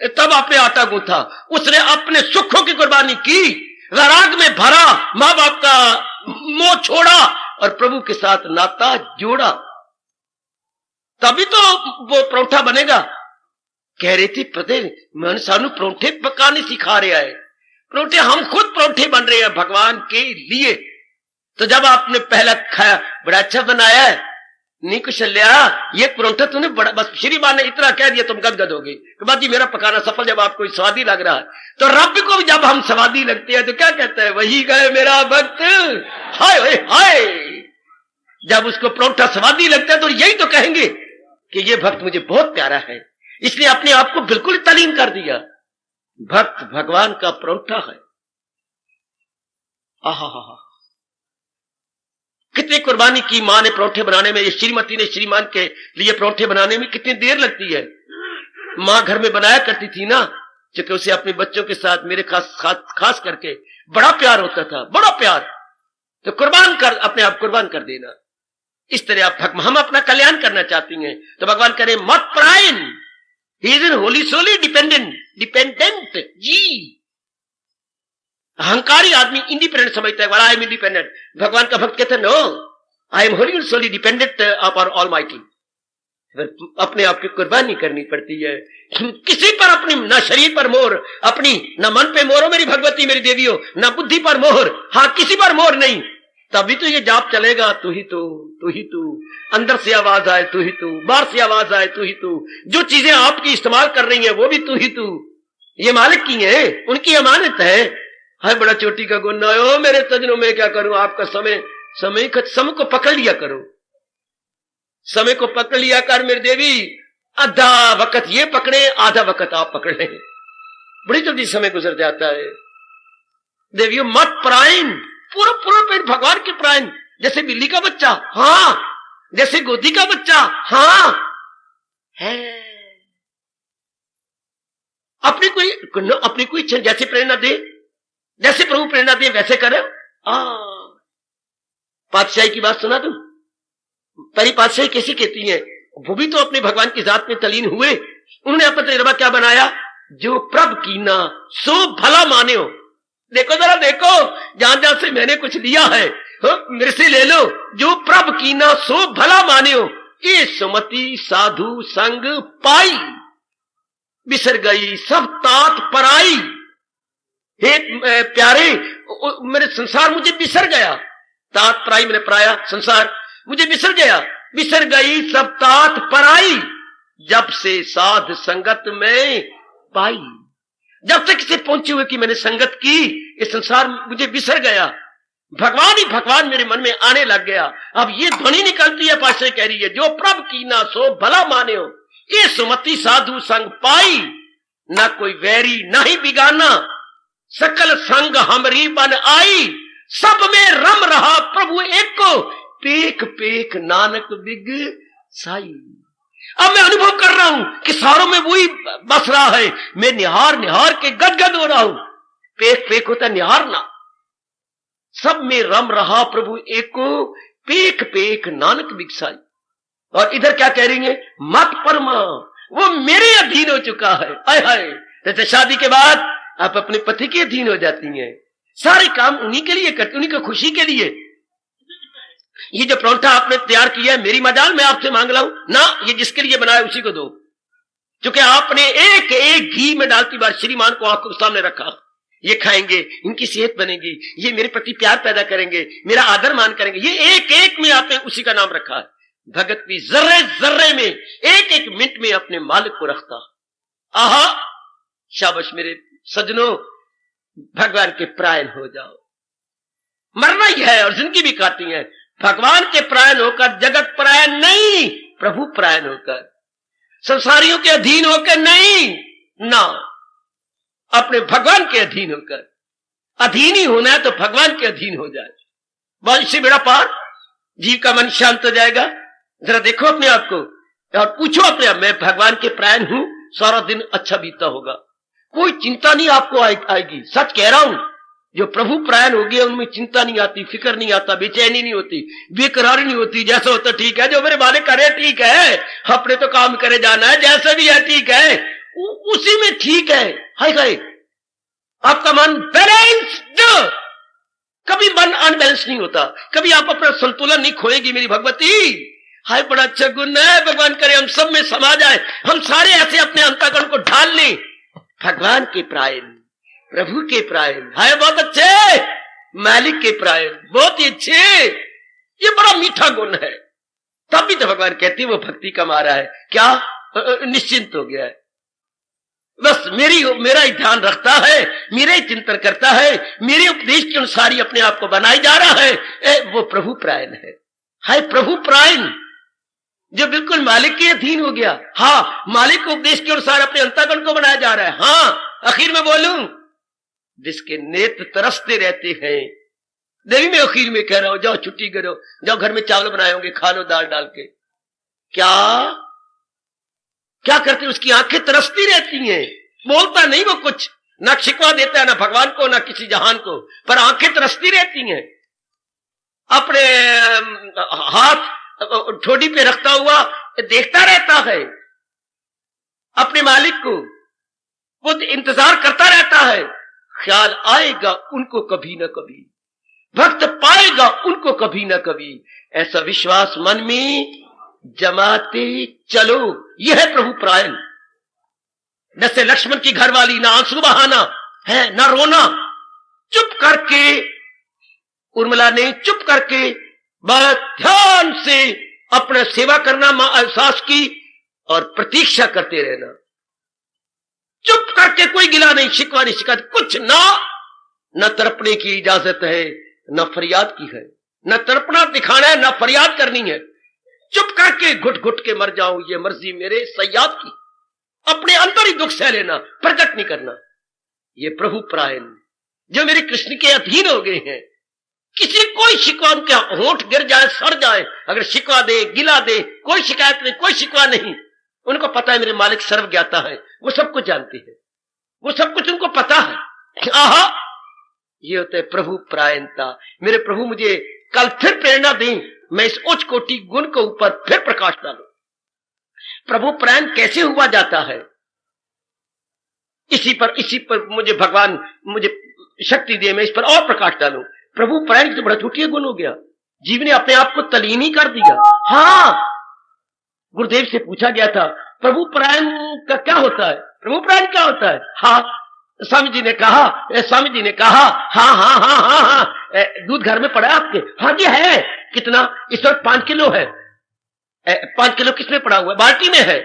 तब आपने आटा गूंथा। उसने अपने सुखों की कुर्बानी की, वैराग में भरा, मां बाप का मोह छोड़ा और प्रभु के साथ नाता जोड़ा, तभी तो वो परौंठा बनेगा। कह रही थी पते मैंने सानू परौंठे पकाने सिखा रहा है। परौंठे, हम खुद परौंठे बन रहे हैं भगवान के लिए। तो जब आपने पहला खाया, बड़ा अच्छा बनाया है, नहीं कुछ लिया, ये परौंठा तूने बड़ा, बस श्रीमान ने इतना कह दिया तुम गदगद हो गई कि बात जी मेरा पकाना सफल। जब आपको स्वादी लग रहा है, तो रब को भी जब हम स्वादी लगते हैं तो क्या कहता है, वही गए मेरा भक्त, हाय हाय। जब उसको परौंठा स्वादी लगता है तो यही तो कहेंगे कि ये भक्त मुझे बहुत प्यारा है, इसलिए अपने आप को बिल्कुल तलीन कर दिया। भक्त भगवान का परौंठा है। आहा, कितनी कुर्बानी की मां ने परौंठे बनाने में। श्रीमती ने श्रीमान के लिए परौंठे बनाने में कितनी देर लगती है। मां घर में बनाया करती थी ना, क्योंकि उसे अपने बच्चों के साथ, मेरे खास करके बड़ा प्यार होता था, बड़ा प्यार। तो कुर्बान कर, अपने आप कुर्बान कर देना। इस तरह आप हम अपना कल्याण करना चाहती हैं तो भगवान करे मत प्राइन। He is in wholly solely dependent जी। अहंकारी आदमी इंडिपेंडेंट समझता है, आई एम इंडिपेंडेंट। भगवान का भक्त कहते हैं no, I am wholly solely dependent upon almighty. अपने आप की कुर्बानी करनी पड़ती है। किसी पर अपनी, ना शरीर पर मोहर अपनी, ना मन पे मोहर हो मेरी भगवती मेरी देवियों, ना बुद्धि पर मोहर, हाँ किसी पर मोहर नहीं। तभी तो ये जाप चलेगा, तू ही तू, अंदर से आवाज आए तू ही तू, बाहर से आवाज आए तू ही तू। जो चीजें आपकी इस्तेमाल कर रही है वो भी तू ही तू। ये मालिक की है, उनकी अमानत है। हाय बड़ा चोटी का गुण हो मेरे सजनों, में क्या करूं, आपका समय को पकड़ लिया करो, समय को पकड़ लिया कर मेरी देवी। आधा वक्त ये पकड़े, आधा वक्त आप पकड़ लें, बड़ी जल्दी समय गुजर जाता है। देवियों मत प्राइन, पूरा पेट भगवान के प्राइन। जैसे बिल्ली का बच्चा, हाँ, जैसे गोदी का बच्चा, हाँ है। अपनी कोई जैसे प्रेरणा दे, जैसे प्रभु प्रेरणा दे वैसे करे। पातशाही की बात सुना तुम, परी पातशाही कैसी कहती है, वो भी तो अपने भगवान की जात में तलीन हुए। उन्होंने अपना तजर्बा क्या बनाया, जो प्रभ कीना सो भला माने हो। देखो जरा देखो, जहां से मैंने कुछ लिया है मेरे से ले लो। जो प्रभ कीना सो भला माने हो, ये सुमति साधु संग पाई, बिसर गई सब तात पराई। हे प्यारे, मेरे संसार मुझे बिसर गया, तात पराई मैंने पराया, संसार मुझे बिसर गया। बिसर गई सब तात पराई, जब से साध संगत में पाई। जब तक इसे पहुंचे हुए कि मैंने संगत की, ये संसार मुझे बिसर गया, भगवान ही भगवान मेरे मन में आने लग गया। अब ये ध्वनि निकलती है, पास कह रही है, जो प्रभ की ना सो भला माने हो, ये सुमति साधु संग पाई। ना कोई वैरी ना ही बिगाना, सकल संग हमरी बन आई। सब में रम रहा प्रभु एक को, pack pack Nanak big Sai. अब मैं अनुभव कर रहा हूं कि सारों में वही बस रहा है। मैं निहार निहार के गदगद हो रहा हूं। पेक पेक होता निहारना। सब में रम रहा प्रभु एक को, पेक पेक नानक बिगसाई। और इधर क्या कह रही है, मत परमा, वो मेरे अधीन हो चुका है। हाय हाय, जैसे शादी के बाद आप अपने पति के अधीन हो जाती हैं, सारे काम उन्हीं के लिए करती, उन्हीं की खुशी के लिए। ये जो परोंठा आपने तैयार किया है, मेरी मजाल मैं आपसे मांग रहा हूं ना, ये जिसके लिए बनाया उसी को दो, क्योंकि आपने एक एक घी में डालती बार श्रीमान को आपको सामने रखा। ये खाएंगे, इनकी सेहत बनेगी, ये मेरे प्रति प्यार पैदा करेंगे, मेरा आदर मान करेंगे, ये एक एक में आपने उसी का नाम रखा है। भगत भी जर्रे जर्रे में, एक एक मिनट में अपने मालिक को रखता। आहा, शाबाश मेरे सजनों, भगवान के प्रायण हो जाओ। मरना ही है और जिंदगी भी काटनी है। भगवान के प्रायण होकर, जगत प्रायण नहीं, प्रभु प्रायण होकर, संसारियों के अधीन होकर नहीं ना, अपने भगवान के अधीन होकर। अधीन ही होना है तो भगवान के अधीन हो जाए, बस इससे बेड़ा पार, जीव का मन शांत हो जाएगा। जरा देखो अपने आप को और पूछो अपने आप, मैं भगवान के प्रायण हूं, सारा दिन अच्छा बीता होगा, कोई चिंता नहीं आपको आएगी। सच कह रहा हूं, जो प्रभु प्रायण हो गया उनमें चिंता नहीं आती, फिक्र नहीं आता, बेचैनी नहीं होती, बेकरारी नहीं होती। जैसा होता ठीक है, जो मेरे मालिक करे ठीक है, अपने तो काम करे जाना है, जैसे भी है ठीक है, उसी में ठीक है। हाय हाय, आपका मन बैलेंस्ड, कभी मन अनबैलेंस नहीं होता, कभी आप अपना संतुलन नहीं खोएगी मेरी भगवती। हाय, बड़ा अच्छा गुण है, भगवान करे हम सब में समा जाए, हम सारे ऐसे अपने अंतःकरण को ढाल लें। भगवान के प्रायण, प्रभु के प्रायण, हाय बहुत अच्छे, मालिक के प्रायण, बहुत ही अच्छे, ये बड़ा मीठा गुण है। तब भी तो भगवान कहते वो भक्ति कमा रहा है, क्या निश्चिंत हो गया है, बस मेरा ही ध्यान रखता है, मेरे ही चिंतन करता है, मेरे उपदेश के अनुसार ही अपने आप को बनाई जा रहा है, वो प्रभु प्रायण है। हाय प्रभु प्रायण, जो बिल्कुल मालिक के अधीन हो गया। हाँ, मालिक के उपदेश के अनुसार अपने अंतःकरण को बनाया जा रहा है। हाँ, आखिर में बोलूं, जिसके नेत्र तरसते रहते हैं, देवी में आखिर में कह रहा हूं, जाओ छुट्टी करो, जाओ घर में चावल बनाए होंगे, खा लो दाल डाल के। क्या करते, उसकी आंखें तरसती रहती हैं, बोलता नहीं वो कुछ, ना शिकवा देता है ना भगवान को ना किसी जहान को, पर आंखें तरसती रहती हैं। अपने हाथ ठोडी पे रखता हुआ देखता रहता है अपने मालिक को, वो इंतजार करता रहता है। ख्याल आएगा उनको कभी ना कभी, भक्त पाएगा उनको कभी ना कभी, ऐसा विश्वास मन में जमाते चलो। यह है प्रभु प्रायण। जैसे लक्ष्मण की घरवाली, ना आंसू बहाना है ना रोना, चुप करके, उर्मिला ने चुप करके बहुत ध्यान से अपना सेवा करना, एहसास की और प्रतीक्षा करते रहना, चुप करके, कोई गिला नहीं, शिकवा नहीं, शिकायत कुछ ना, न तड़पने की इजाजत है न फरियाद की है, न तड़पना दिखाना है न फरियाद करनी है। चुप करके घुट घुट के मर जाऊं, ये मर्जी मेरे सयाद की, अपने अंदर ही दुख सह लेना, प्रकट नहीं करना। ये प्रभु प्रायण जो मेरे कृष्ण के अधीन हो गए हैं, किसी कोई शिकवा, उनके होंठ गिर जाए, सड़ जाए, अगर शिकवा दे, गिला दे, कोई शिकायत नहीं, कोई शिकवा नहीं। उनको पता है मेरे मालिक सर्वज्ञाता है, वो सब कुछ जानते हैं, वो सब कुछ उनको पता है। आहा, ये होता है प्रभु प्रायणता। मेरे प्रभु मुझे कल फिर प्रेरणा दें, मैं इस उच्च कोटि गुण के ऊपर फिर प्रकाश डालूं। प्रभु प्रायण कैसे हुआ जाता है, इसी पर मुझे भगवान मुझे शक्ति दे, मैं इस पर और प्रकाश डालूं। प्रभु प्रायण तो बड़ा छोटी गुण हो गया, जीव ने अपने आप को तलीन ही कर दिया। हाँ, गुरुदेव से पूछा गया था प्रभु प्रायण का क्या होता है, प्रभु प्रायण क्या होता है? हाँ, स्वामी जी ने कहा, हाँ हाँ हाँ हाँ हाँ, दूध घर में पड़ा है आपके? हाँ जी है। कितना? इस वक्त 5 किलो है। 5 किलो किसमें पड़ा हुआ है? बाल्टी में है।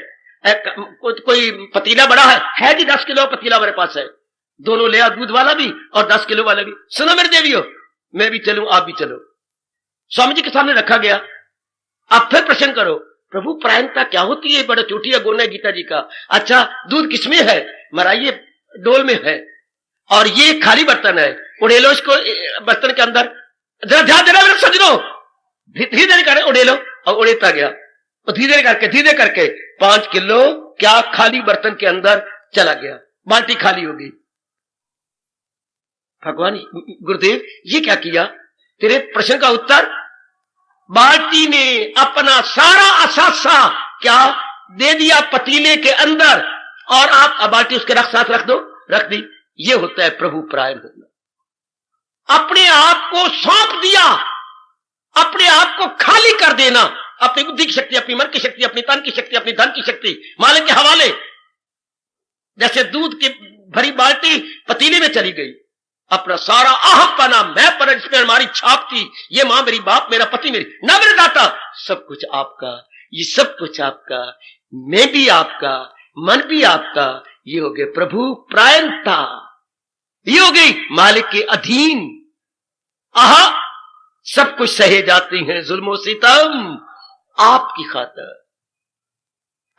कोई पतीला बड़ा है जी, 10 किलो पतीला मेरे पास है, दोनों ले आओ, दूध वाला भी और 10 किलो वाला भी। सुनो मेरे देवियों, मैं भी चलूं आप भी चलो। स्वामी जी के सामने रखा गया। आप फिर प्रश्न करो प्रभु प्रायणता क्या होती है? बड़ा चोटिया गुण है गीता जी का। अच्छा, दूध किसमें है? महाराज ये डोल में है और ये खाली बर्तन है, उड़ेलो इसको बर्तन के अंदर, जरा ध्यान देना मेरे सजनों, धीरे धीरे कर उड़ेलो। और उड़ेता गया, धीरे करके 5 किलो क्या खाली बर्तन के अंदर चला गया, बाल्टी खाली हो गई। भगवान गुरुदेव ये क्या किया? तेरे प्रश्न का उत्तर, बाल्टी ने अपना सारा असासा क्या दे दिया पतीले के अंदर, और आप बाल्टी उसके साथ रख दो, रख दी। ये होता है प्रभु प्रायण होना। अपने आप को सौंप दिया, अपने आप को खाली कर देना, अपनी बुद्धि की शक्ति, अपनी मन की शक्ति, अपनी तन की शक्ति, अपनी धन की शक्ति मालिक के हवाले। जैसे दूध की भरी बाल्टी पतीले में चली गई, अपना सारा अहमपना, मैं पर जिसमें हमारी छाप थी, ये मां मेरी, बाप मेरा, पति मेरी, ना मेरे दाता, सब कुछ आपका, ये सब कुछ आपका, मैं भी आपका, मन भी आपका। ये हो गए प्रभु प्रायणता, ये हो गई मालिक के अधीन। आहा, सब कुछ सहे जाती हैं जुल्मों सितम आपकी खातिर।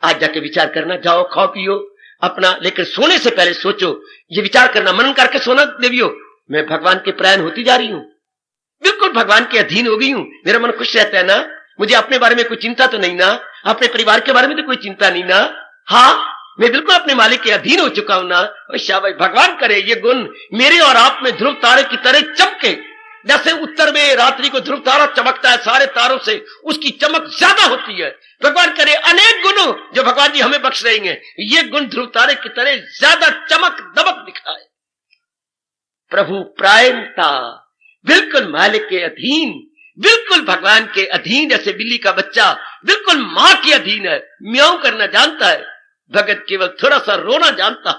आज जाके विचार करना, जाओ खाओ पियो अपना, लेकिन सोने से पहले सोचो, ये विचार करना, मनन करके सोना देवियो, मैं भगवान के प्राण होती जा रही हूं, बिल्कुल भगवान के अधीन हो गई हूं। मेरा मन खुश रहता है ना, मुझे अपने बारे में कोई चिंता तो नहीं ना, अपने परिवार के बारे में तो कोई चिंता नहीं ना। हाँ, मैं बिल्कुल अपने मालिक के अधीन हो चुका हूं ना। शाबाश, भगवान करे ये गुण मेरे और आप में ध्रुव तारे की तरह चमके। जैसे उत्तर में रात्रि को ध्रुव तारा चमकता है सारे तारों से, उसकी चमक ज्यादा होती है। भगवान करे अनेक गुणों जो भगवान जी हमें बख्श रही हैं, ये गुण ध्रुव तारे की तरह ज्यादा चमक दमक दिखाए। प्रभु प्रायणता, बिल्कुल मालिक के अधीन, बिल्कुल भगवान के अधीन। जैसे बिल्ली का बच्चा बिल्कुल मां के अधीन है, म्याऊं करना जानता है। भगत केवल थोड़ा सा रोना जानता,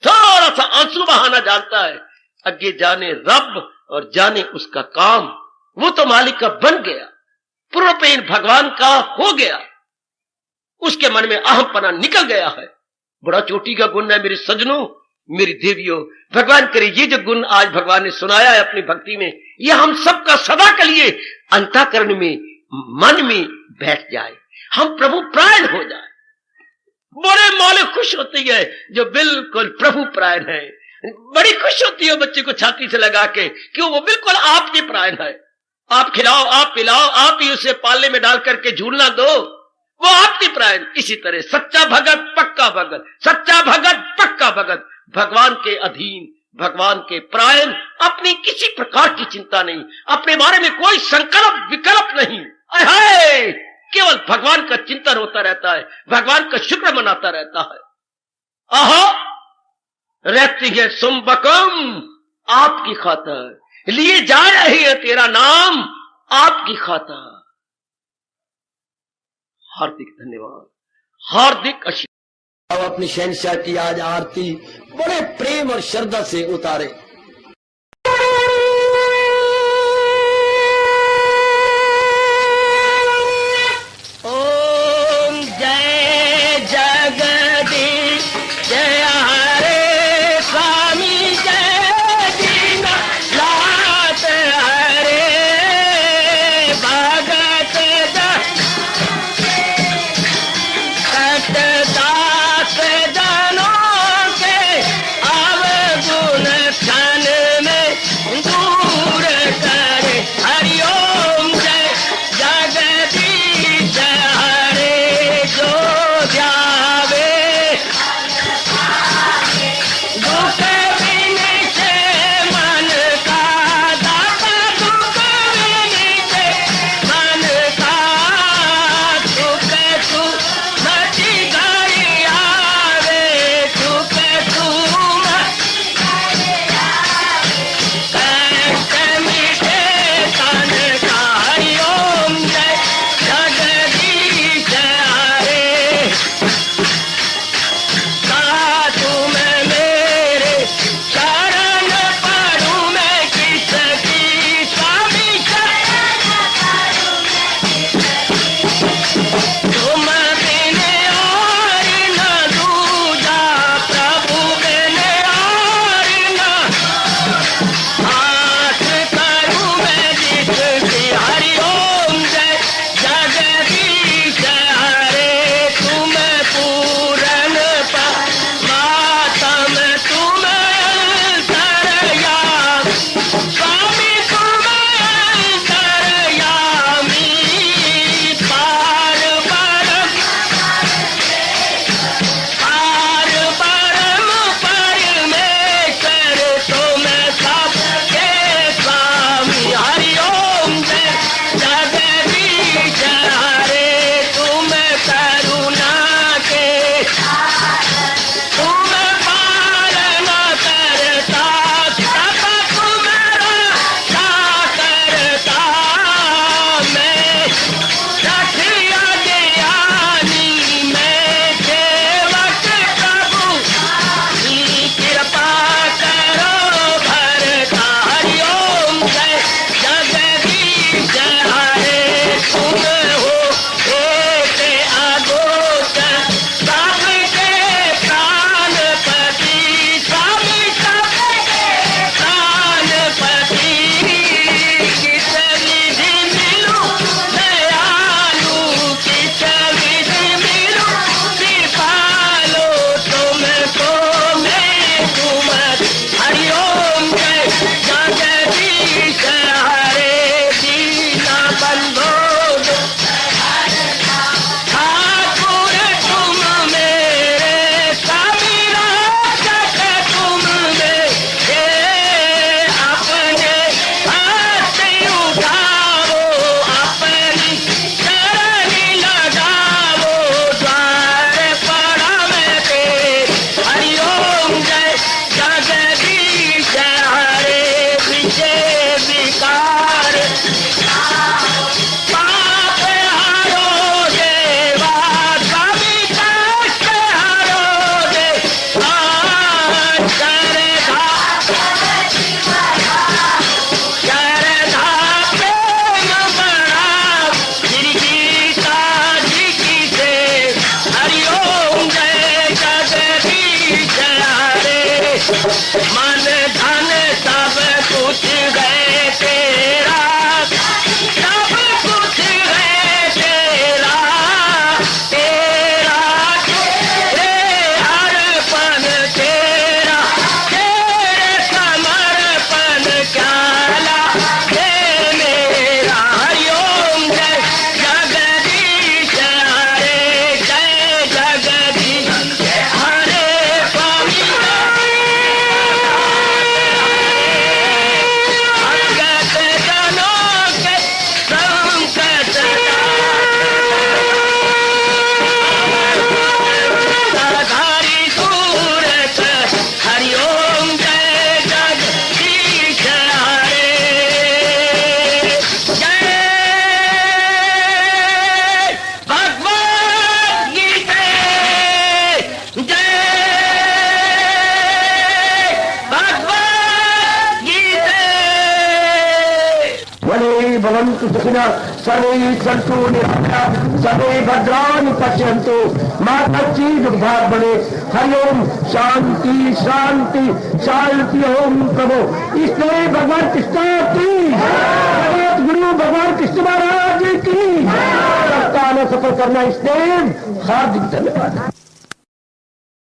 थोड़ा सा आंसू बहाना जानता है। आगे जाने रब और जाने उसका काम, वो तो मालिक का बन गया, पूर्णपेन भगवान का हो गया, उसके मन में अहमपना निकल गया है। बड़ा चोटी का गुण है मेरे सजनों, मेरी देवियों। भगवान करे ये जो गुण आज भगवान ने सुनाया है अपनी भक्ति में, ये हम सबका सदा के लिए अंतःकरण में, मन में बैठ जाए, हम प्रभु प्राण हो जाए। बड़े मौले खुश होती है जो बिल्कुल प्रभु प्राण है, बड़ी खुश होती है बच्चे को छाती से लगा के, क्यों, वो बिल्कुल आपके प्राण है। आप खिलाओ, आप पिलाओ, आप ही उसे पालने में डाल करके झूलना दो, वो आपकी प्राण। इसी तरह सच्चा भगत पक्का भगत, सच्चा भगत पक्का भगत, भगवान के अधीन, भगवान के प्राण, अपनी किसी प्रकार की चिंता नहीं, अपने बारे में कोई संकल्प विकल्प नहीं। अहे, केवल भगवान का चिंतन होता रहता है, भगवान का शुक्र मनाता रहता है। आहा, रहती है सुम्बकम आपकी खातिर, लिए जा रही है तेरा नाम आपकी खातिर। हार्दिक धन्यवाद, हार्दिक आशीर्वाद। अब अपनी शहंशाह की आज आरती बड़े प्रेम और श्रद्धा से उतारे। ओम जय जगदीश जय हरे स्वामी, जय दीनानाथ हरे भगत दास जनों के अवगुण मन धन सब कुछ है तेरा, सब कुछ है तेरा, तेरा तेरे हर पल तेरा, तेरे समर्पण क्या लागे मेरा। हरिओम जय जगदीश हरे, जय जगदीश हरे स्वामी भगत जनों के संकट साधारी सूरत। हरिओम जय जगदीश हरे, जय भगवद गीता, जय भगवद गीता। वने भवन्तु सुखिनः सर्वे सन्तु निरामयाः सर्वे भद्राणि पश्यन्तु मा कश्चित् दुर्भाग् भवेत्। हरिओम शांति शांति शांति। ओम प्रभु इसलिए भगवान कृष्ण की जगत गुरु भगवान कृष्ण महाराज की सफल करना इसलिए हार्दिक धन्यवाद।